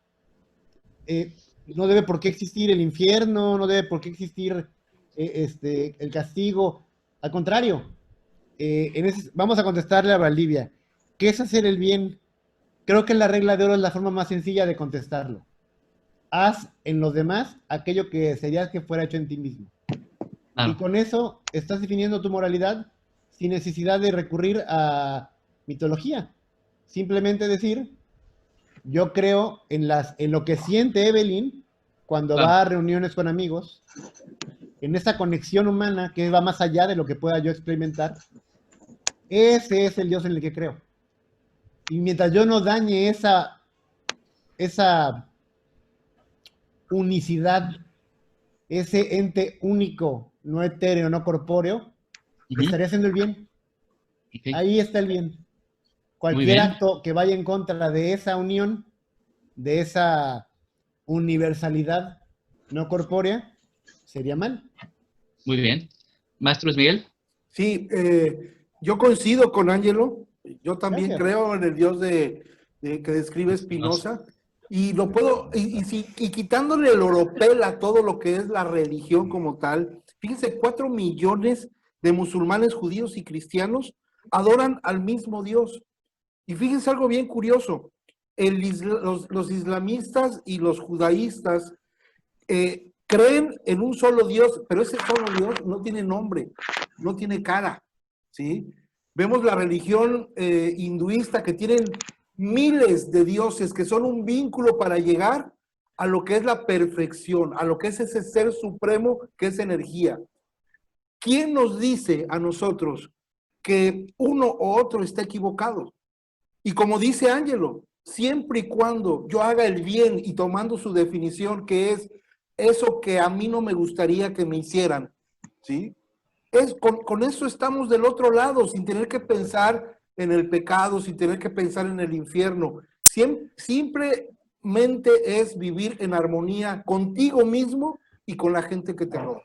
no debe por qué existir el infierno, no debe por qué existir el castigo. Al contrario, vamos a contestarle a Valdivia. ¿Qué es hacer el bien? Creo que la regla de oro es la forma más sencilla de contestarlo. Haz en los demás aquello que desearías que fuera hecho en ti mismo. Y con eso estás definiendo tu moralidad sin necesidad de recurrir a mitología. Simplemente decir, yo creo en lo que siente Evelyn cuando va a reuniones con amigos, en esa conexión humana que va más allá de lo que pueda yo experimentar. Ese es el Dios en el que creo. Y mientras yo no dañe esa unicidad, ese ente único, no etéreo, no corpóreo, estaré haciendo el bien. Ahí está el bien. Cualquier acto que vaya en contra de esa unión, de esa universalidad no corpórea, sería mal. Muy bien. Maestro Miguel. Sí, yo coincido con Ángelo. Yo también creo en el Dios que describe Spinoza. Y lo puedo, y quitándole el oropel a todo lo que es la religión como tal, fíjense, 4 millones de musulmanes, judíos y cristianos adoran al mismo Dios. Y fíjense algo bien curioso, los islamistas y los judaístas creen en un solo Dios, pero ese solo Dios no tiene nombre, no tiene cara, ¿sí? Vemos la religión hinduista que tienen miles de dioses que son un vínculo para llegar a lo que es la perfección, a lo que es ese ser supremo que es energía. ¿Quién nos dice a nosotros que uno o otro está equivocado? Y como dice Ángelo, siempre y cuando yo haga el bien y tomando su definición, que es eso que a mí no me gustaría que me hicieran, ¿sí? Con eso estamos del otro lado, sin tener que pensar en el pecado, sin tener que pensar en el infierno. Simplemente es vivir en armonía contigo mismo y con la gente que te rodea.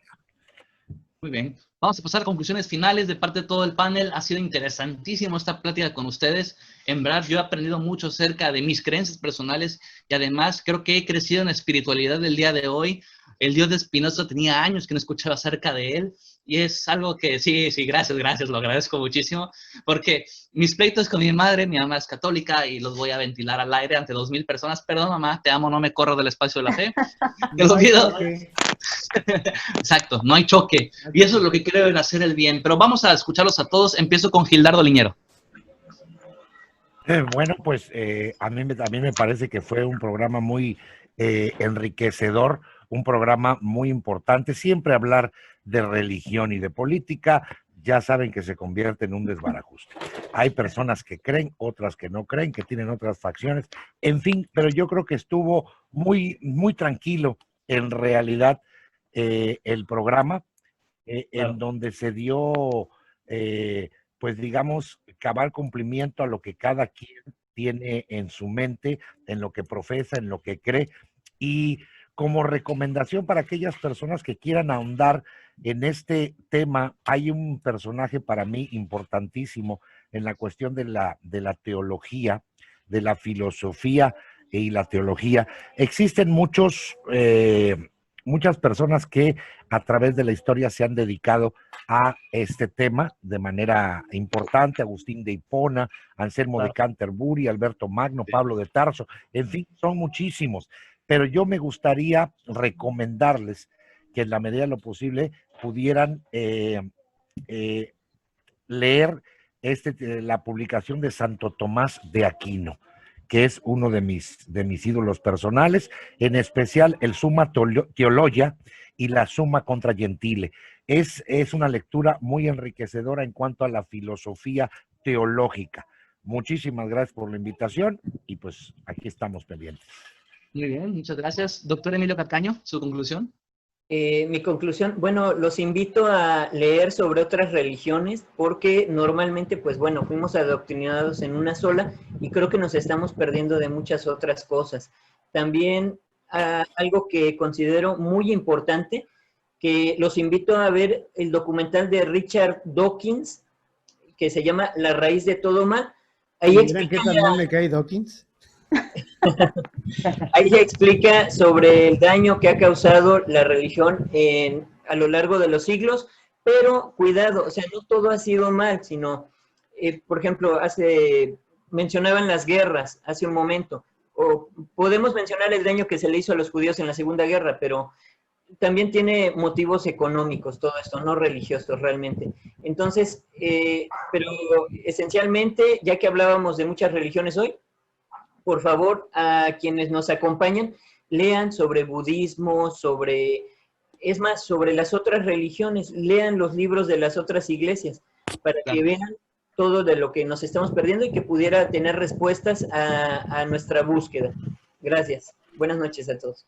Muy bien. Vamos a pasar a conclusiones finales de parte de todo el panel. Ha sido interesantísimo esta plática con ustedes. En verdad, yo he aprendido mucho acerca de mis creencias personales y además creo que he crecido en la espiritualidad del día de hoy. El Dios de Spinoza tenía años que no escuchaba acerca de él y es algo que sí, gracias, lo agradezco muchísimo porque mis pleitos con mi mamá es católica y los voy a ventilar al aire ante 2,000 personas. Perdón, mamá, te amo, no me corro del espacio de la fe. Te lo pido. Exacto, no hay choque. Y eso es lo que creo en hacer el bien. Pero vamos a escucharlos a todos. Empiezo con Gildardo Liñero. Bueno, pues a mí me parece que fue un programa muy enriquecedor, un programa muy importante. Siempre hablar de religión y de política, ya saben que se convierte en un desbarajuste. Hay personas que creen, otras que no creen, que tienen otras facciones, en fin, pero yo creo que estuvo muy, muy tranquilo en realidad el programa, en donde se dio, pues digamos, cabal cumplimiento a lo que cada quien tiene en su mente, en lo que profesa, en lo que cree, y como recomendación para aquellas personas que quieran ahondar en este tema, hay un personaje para mí importantísimo en la cuestión de la teología, de la filosofía y la teología. Existen muchas personas que a través de la historia se han dedicado a este tema de manera importante: Agustín de Hipona, Anselmo de Canterbury, Alberto Magno, Pablo de Tarso, en fin, son muchísimos. Pero yo me gustaría recomendarles que en la medida de lo posible pudieran leer la publicación de Santo Tomás de Aquino, que es uno de mis ídolos personales, en especial el Summa Theologia y la Summa Contra Gentile. Es una lectura muy enriquecedora en cuanto a la filosofía teológica. Muchísimas gracias por la invitación y pues aquí estamos pendientes. Muy bien, muchas gracias. Doctor Emilio Carcaño, ¿su conclusión? Mi conclusión, bueno, los invito a leer sobre otras religiones porque normalmente, pues bueno, fuimos adoctrinados en una sola y creo que nos estamos perdiendo de muchas otras cosas. También algo que considero muy importante, que los invito a ver el documental de Richard Dawkins, que se llama La raíz de todo mal. Ahí explica... ¿Qué tan mal le cae Dawkins? Ahí se explica sobre el daño que ha causado la religión a lo largo de los siglos, pero cuidado, o sea, no todo ha sido mal, sino, por ejemplo, mencionaban las guerras hace un momento, o podemos mencionar el daño que se le hizo a los judíos en la Segunda Guerra, pero también tiene motivos económicos todo esto, no religiosos realmente. Entonces, pero esencialmente, ya que hablábamos de muchas religiones hoy, por favor, a quienes nos acompañan, lean sobre budismo, sobre las otras religiones, lean los libros de las otras iglesias, para que vean todo de lo que nos estamos perdiendo y que pudiera tener respuestas a nuestra búsqueda. Gracias. Buenas noches a todos.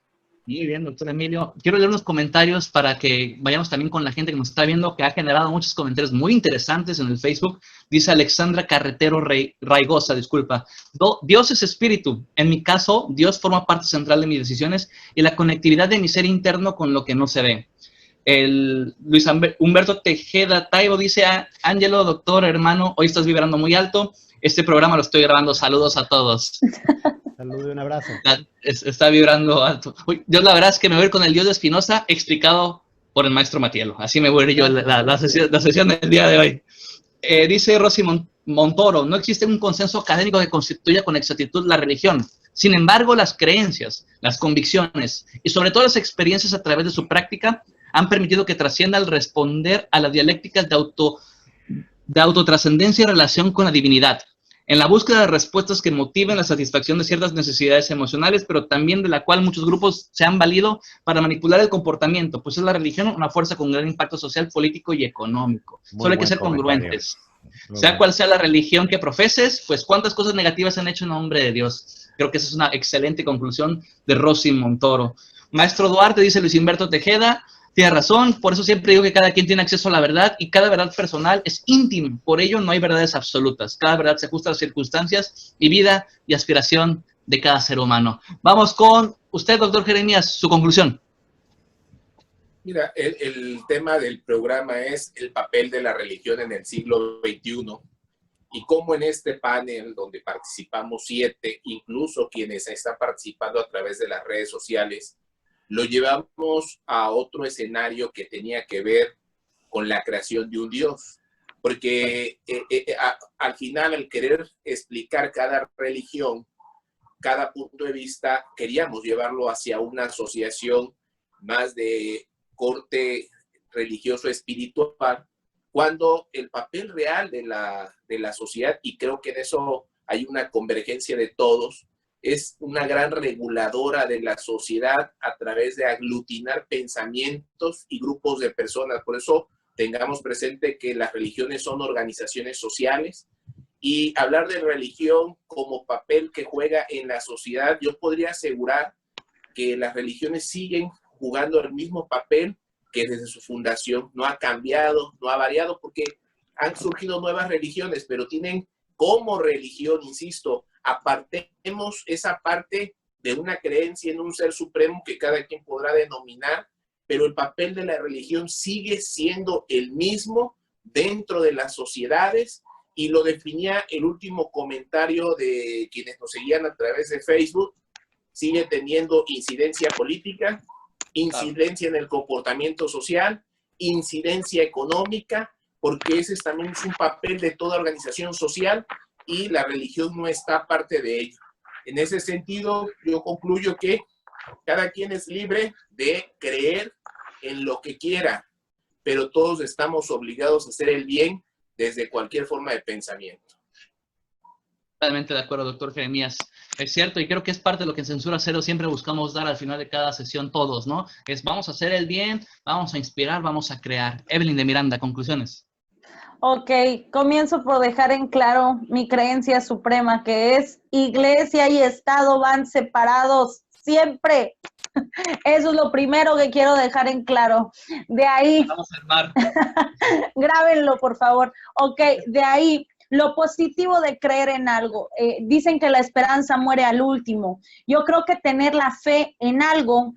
Muy bien, doctor Emilio. Quiero leer unos comentarios para que vayamos también con la gente que nos está viendo, que ha generado muchos comentarios muy interesantes en el Facebook. Dice Alexandra Carretero Raigosa, disculpa. Dios es espíritu. En mi caso, Dios forma parte central de mis decisiones y la conectividad de mi ser interno con lo que no se ve. Luis Humberto Tejeda Taibo dice: Ángelo, doctor, hermano, hoy estás vibrando muy alto. Este programa lo estoy grabando. Saludos a todos. Saludos y un abrazo. Está vibrando alto. Uy, yo la verdad es que me voy a ir con el Dios de Spinoza explicado por el maestro Matielo. Así me voy a ir yo la sesión del día de hoy. Dice Rosy Montoro: no existe un consenso académico que constituya con exactitud la religión. Sin embargo, las creencias, las convicciones y sobre todo las experiencias a través de su práctica han permitido que trascienda al responder a las dialécticas de autotrascendencia y relación con la divinidad. en la búsqueda de respuestas que motiven la satisfacción de ciertas necesidades emocionales, pero también de la cual muchos grupos se han valido para manipular el comportamiento, pues es la religión una fuerza con gran impacto social, político y económico. Solo hay que ser congruentes. Sea cual sea la religión que profeses, pues cuántas cosas negativas han hecho en nombre de Dios. Creo que esa es una excelente conclusión de Rosy Montoro. Maestro Duarte, dice Luis Humberto Tejeda, tiene razón, por eso siempre digo que cada quien tiene acceso a la verdad y cada verdad personal es íntima, por ello no hay verdades absolutas, cada verdad se ajusta a las circunstancias y vida y aspiración de cada ser humano. Vamos con usted, doctor Jeremías, su conclusión. Mira, el tema del programa es el papel de la religión en el siglo XXI y cómo en este panel donde participamos 7, incluso quienes están participando a través de las redes sociales, lo llevamos a otro escenario que tenía que ver con la creación de un Dios. Porque al final, al querer explicar cada religión, cada punto de vista, queríamos llevarlo hacia una asociación más de corte religioso espiritual, cuando el papel real de la sociedad, y creo que en eso hay una convergencia de todos, es una gran reguladora de la sociedad a través de aglutinar pensamientos y grupos de personas. Por eso tengamos presente que las religiones son organizaciones sociales y hablar de religión como papel que juega en la sociedad, yo podría asegurar que las religiones siguen jugando el mismo papel que desde su fundación. No ha cambiado, no ha variado, porque han surgido nuevas religiones, pero tienen como religión, insisto, apartemos esa parte de una creencia en un ser supremo que cada quien podrá denominar, pero el papel de la religión sigue siendo el mismo dentro de las sociedades, y lo definía el último comentario de quienes nos seguían a través de Facebook. Sigue teniendo incidencia política, incidencia en el comportamiento social, incidencia económica, porque ese también es un papel de toda organización social y la religión no está parte de ello. En ese sentido, yo concluyo que cada quien es libre de creer en lo que quiera, pero todos estamos obligados a hacer el bien desde cualquier forma de pensamiento. Totalmente de acuerdo, doctor Jeremías. Es cierto, y creo que es parte de lo que en Censura Cero siempre buscamos dar al final de cada sesión todos, ¿no? Es vamos a hacer el bien, vamos a inspirar, vamos a crear. Evelyn de Miranda, conclusiones. Ok, comienzo por dejar en claro mi creencia suprema, que es Iglesia y Estado van separados siempre. Eso es lo primero que quiero dejar en claro. De ahí... Vamos a armar. Grábenlo, por favor. Ok, de ahí... Lo positivo de creer en algo. Dicen que la esperanza muere al último. Yo creo que tener la fe en algo,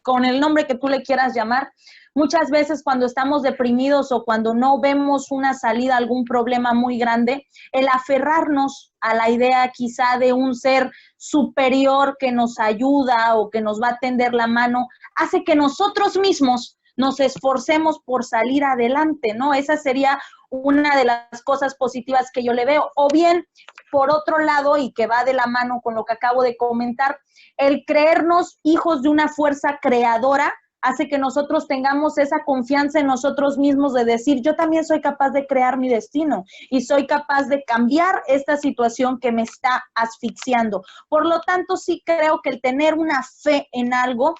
con el nombre que tú le quieras llamar, muchas veces cuando estamos deprimidos o cuando no vemos una salida a algún problema muy grande, el aferrarnos a la idea quizá de un ser superior que nos ayuda o que nos va a tender la mano, hace que nosotros mismos nos esforcemos por salir adelante, ¿no? Esa sería una de las cosas positivas que yo le veo. O bien, por otro lado, y que va de la mano con lo que acabo de comentar, el creernos hijos de una fuerza creadora hace que nosotros tengamos esa confianza en nosotros mismos de decir, yo también soy capaz de crear mi destino y soy capaz de cambiar esta situación que me está asfixiando. Por lo tanto, sí creo que el tener una fe en algo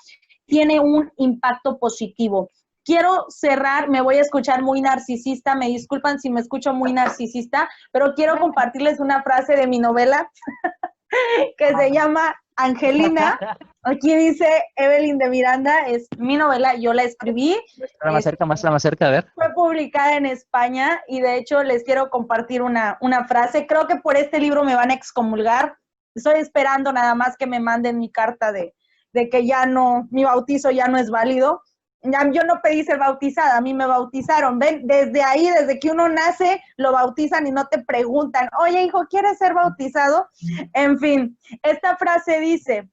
tiene un impacto positivo. Quiero cerrar, me voy a escuchar muy narcisista, me disculpan si me escucho muy narcisista, pero quiero compartirles una frase de mi novela que se llama Angelina. Aquí dice Evelyn de Miranda, es mi novela, yo la escribí. Más cerca, a ver. Fue publicada en España y de hecho les quiero compartir una frase. Creo que por este libro me van a excomulgar. Estoy esperando nada más que me manden mi carta de que ya no, mi bautizo ya no es válido. Yo no pedí ser bautizada, a mí me bautizaron. Ven, desde ahí, desde que uno nace, lo bautizan y no te preguntan, oye, hijo, ¿quieres ser bautizado? En fin, esta frase dice,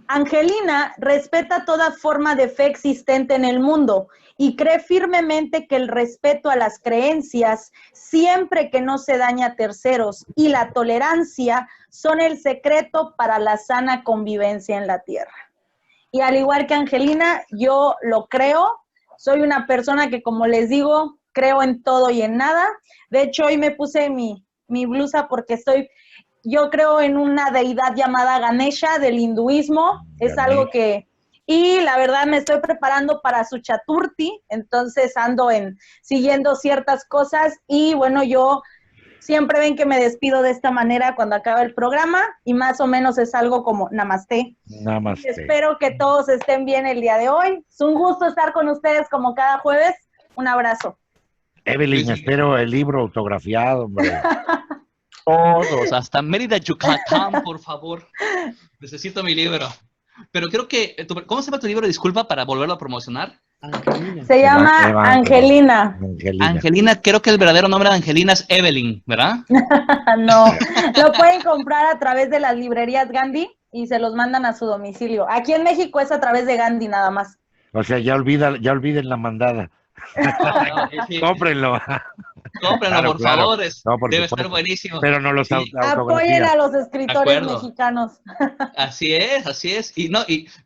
Angelina respeta toda forma de fe existente en el mundo y cree firmemente que el respeto a las creencias, siempre que no se daña a terceros, y la tolerancia son el secreto para la sana convivencia en la tierra. Y al igual que Angelina, yo lo creo. Soy una persona que, como les digo, creo en todo y en nada. De hecho, hoy me puse mi mi blusa porque yo creo en una deidad llamada Ganesha del hinduismo. Es algo que... Y la verdad me estoy preparando para su Chaturthi, entonces ando siguiendo ciertas cosas y bueno, yo siempre ven que me despido de esta manera cuando acaba el programa y más o menos es algo como namaste. Namaste. Espero que todos estén bien el día de hoy. Es un gusto estar con ustedes como cada jueves. Un abrazo. Evelyn, espero el libro autografiado, hombre. Todos, hasta Mérida, Yucatán, por favor. Necesito mi libro. Pero creo que, ¿cómo se llama tu libro? Disculpa para volverlo a promocionar. Angelina. Se llama Angelina. Angelina, creo que el verdadero nombre de Angelina es Evelyn, ¿verdad? No, lo pueden comprar a través de las librerías Gandhi y se los mandan a su domicilio. Aquí en México es a través de Gandhi nada más. O sea, ya olviden la mandada. Cómprenlo. Cómprenlo, Claro, por claro. favor. No, por Debe supuesto. estar buenísimo. Pero no los Sí. Apoyen a los escritores De acuerdo. mexicanos. Así es, así es. Y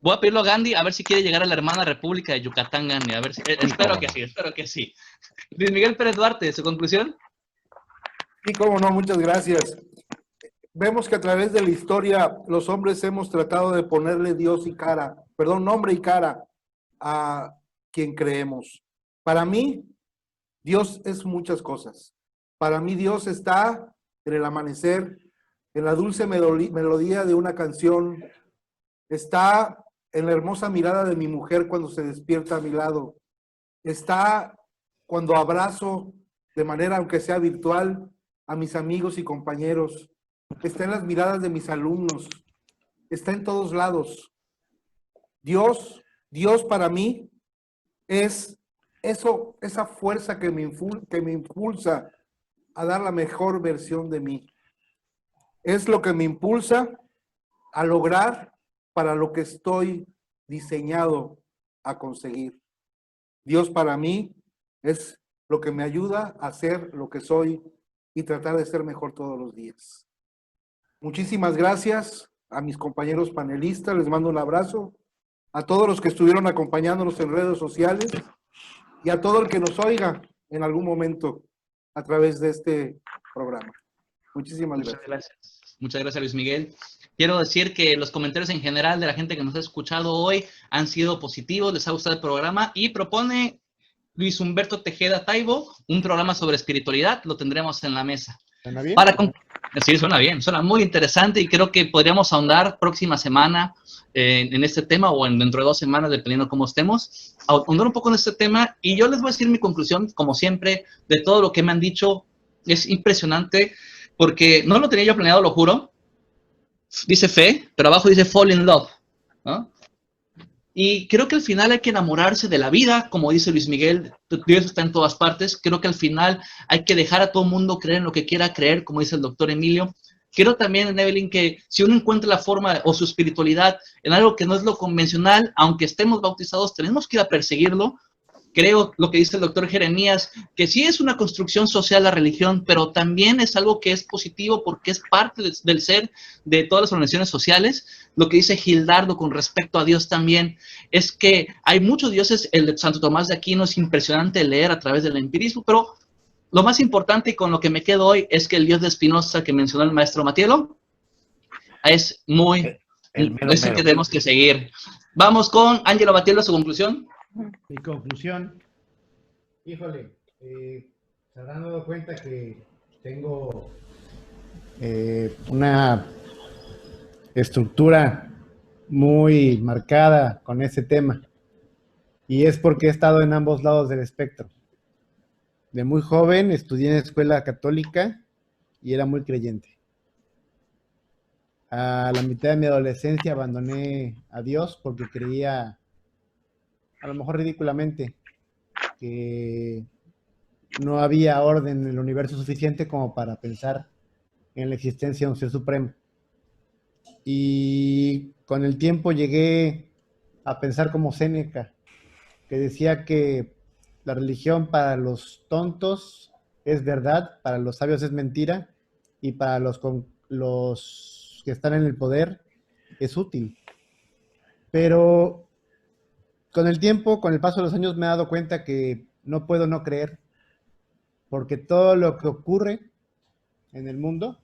voy a pedirlo a Gandhi a ver si quiere llegar a la hermana República de Yucatán, Gandhi. A ver si, espero que sí. Luis Miguel Pérez Duarte, ¿su conclusión? Sí, cómo no, muchas gracias. Vemos que a través de la historia los hombres hemos tratado de ponerle nombre y cara a quien creemos. Para mí, Dios es muchas cosas. Para mí Dios está en el amanecer, en la dulce melodía de una canción, está en la hermosa mirada de mi mujer cuando se despierta a mi lado, está cuando abrazo de manera, aunque sea virtual, a mis amigos y compañeros, está en las miradas de mis alumnos, está en todos lados. Dios para mí es esa fuerza que me impulsa a dar la mejor versión de mí. Es lo que me impulsa a lograr para lo que estoy diseñado a conseguir. Dios para mí es lo que me ayuda a ser lo que soy y tratar de ser mejor todos los días. Muchísimas gracias a mis compañeros panelistas, les mando un abrazo, a todos los que estuvieron acompañándonos en redes sociales y a todo el que nos oiga en algún momento a través de este programa. Muchísimas gracias. Muchas gracias, Luis Miguel. Quiero decir que los comentarios en general de la gente que nos ha escuchado hoy han sido positivos, les ha gustado el programa y propone Luis Humberto Tejeda Taibo un programa sobre espiritualidad, lo tendremos en la mesa. ¿Suena bien? Sí, suena bien, suena muy interesante y creo que podríamos ahondar próxima semana en este tema o dentro de 2 semanas, dependiendo cómo estemos, ahondar un poco en este tema y yo les voy a decir mi conclusión, como siempre, de todo lo que me han dicho. Es impresionante porque no lo tenía yo planeado, lo juro. Dice fe, pero abajo dice fall in love, ¿no? Y creo que al final hay que enamorarse de la vida, como dice Luis Miguel, Dios está en todas partes. Creo que al final hay que dejar a todo el mundo creer en lo que quiera creer, como dice el doctor Emilio. Creo también, Evelyn, que si uno encuentra la forma o su espiritualidad en algo que no es lo convencional, aunque estemos bautizados, tenemos que ir a perseguirlo. Creo lo que dice el doctor Jeremías, que sí es una construcción social la religión, pero también es algo que es positivo porque es parte del ser de todas las organizaciones sociales. Lo que dice Gildardo con respecto a Dios también es que hay muchos dioses. El de Santo Tomás de Aquino es impresionante leer a través del empirismo, pero lo más importante y con lo que me quedo hoy es que el Dios de Spinoza que mencionó el maestro Matielo es es el que tenemos que seguir. Vamos con Ángelo Matielo, su conclusión. Mi conclusión, híjole, se habrán dado cuenta que tengo una estructura muy marcada con ese tema y es porque he estado en ambos lados del espectro. De muy joven estudié en escuela católica y era muy creyente. A la mitad de mi adolescencia abandoné a Dios porque creía, a lo mejor ridículamente, que no había orden en el universo suficiente como para pensar en la existencia de un ser supremo. Y con el tiempo llegué a pensar como Séneca, que decía que la religión para los tontos es verdad, para los sabios es mentira, y para los que están en el poder es útil. Pero con el tiempo, con el paso de los años, me he dado cuenta que no puedo no creer, porque todo lo que ocurre en el mundo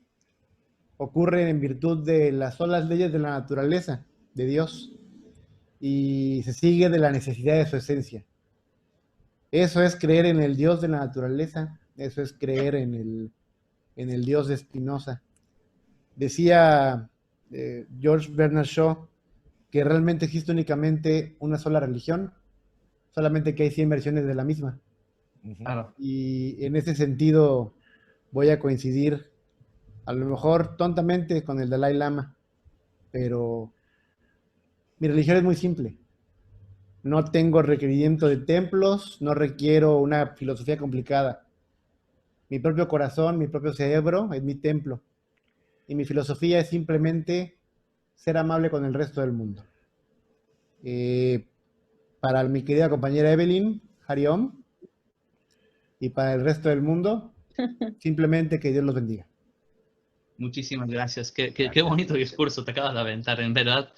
ocurren en virtud de las solas leyes de la naturaleza, de Dios, y se sigue de la necesidad de su esencia. Eso es creer en el Dios de la naturaleza, eso es creer en el Dios de Spinoza. Decía George Bernard Shaw que realmente existe únicamente una sola religión, solamente que hay 100 versiones de la misma. Claro. Y en ese sentido voy a coincidir, a lo mejor tontamente, con el Dalai Lama, pero mi religión es muy simple. No tengo requerimiento de templos, no requiero una filosofía complicada. Mi propio corazón, mi propio cerebro es mi templo. Y mi filosofía es simplemente ser amable con el resto del mundo. Para mi querida compañera Evelyn, Hari Om, y para el resto del mundo, simplemente que Dios los bendiga. Muchísimas gracias. Qué bonito discurso te acabas de aventar. En verdad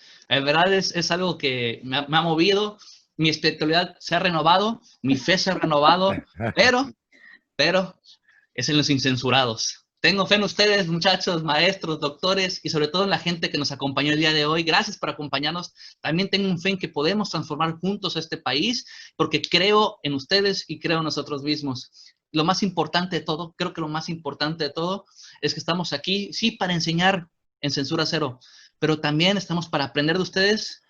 es algo que me ha movido. Mi espiritualidad se ha renovado, mi fe se ha renovado, pero es en los incensurados. Tengo fe en ustedes, muchachos, maestros, doctores, y sobre todo en la gente que nos acompañó el día de hoy. Gracias por acompañarnos. También tengo fe en que podemos transformar juntos este país, porque creo en ustedes y creo en nosotros mismos. Lo más importante de todo, creo que lo más importante de todo es que estamos aquí, sí, para enseñar en Censura Cero, pero también estamos para aprender de ustedes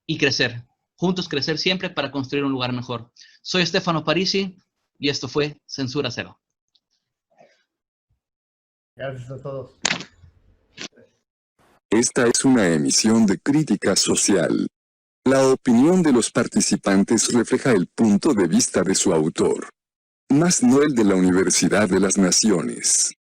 y crecer. Juntos crecer siempre para construir un lugar mejor. Soy Stefano Parisi y esto fue Censura Cero. Gracias a todos. Esta es una emisión de crítica social. La opinión de los participantes refleja el punto de vista de su autor, más no el de la Universidad de las Naciones.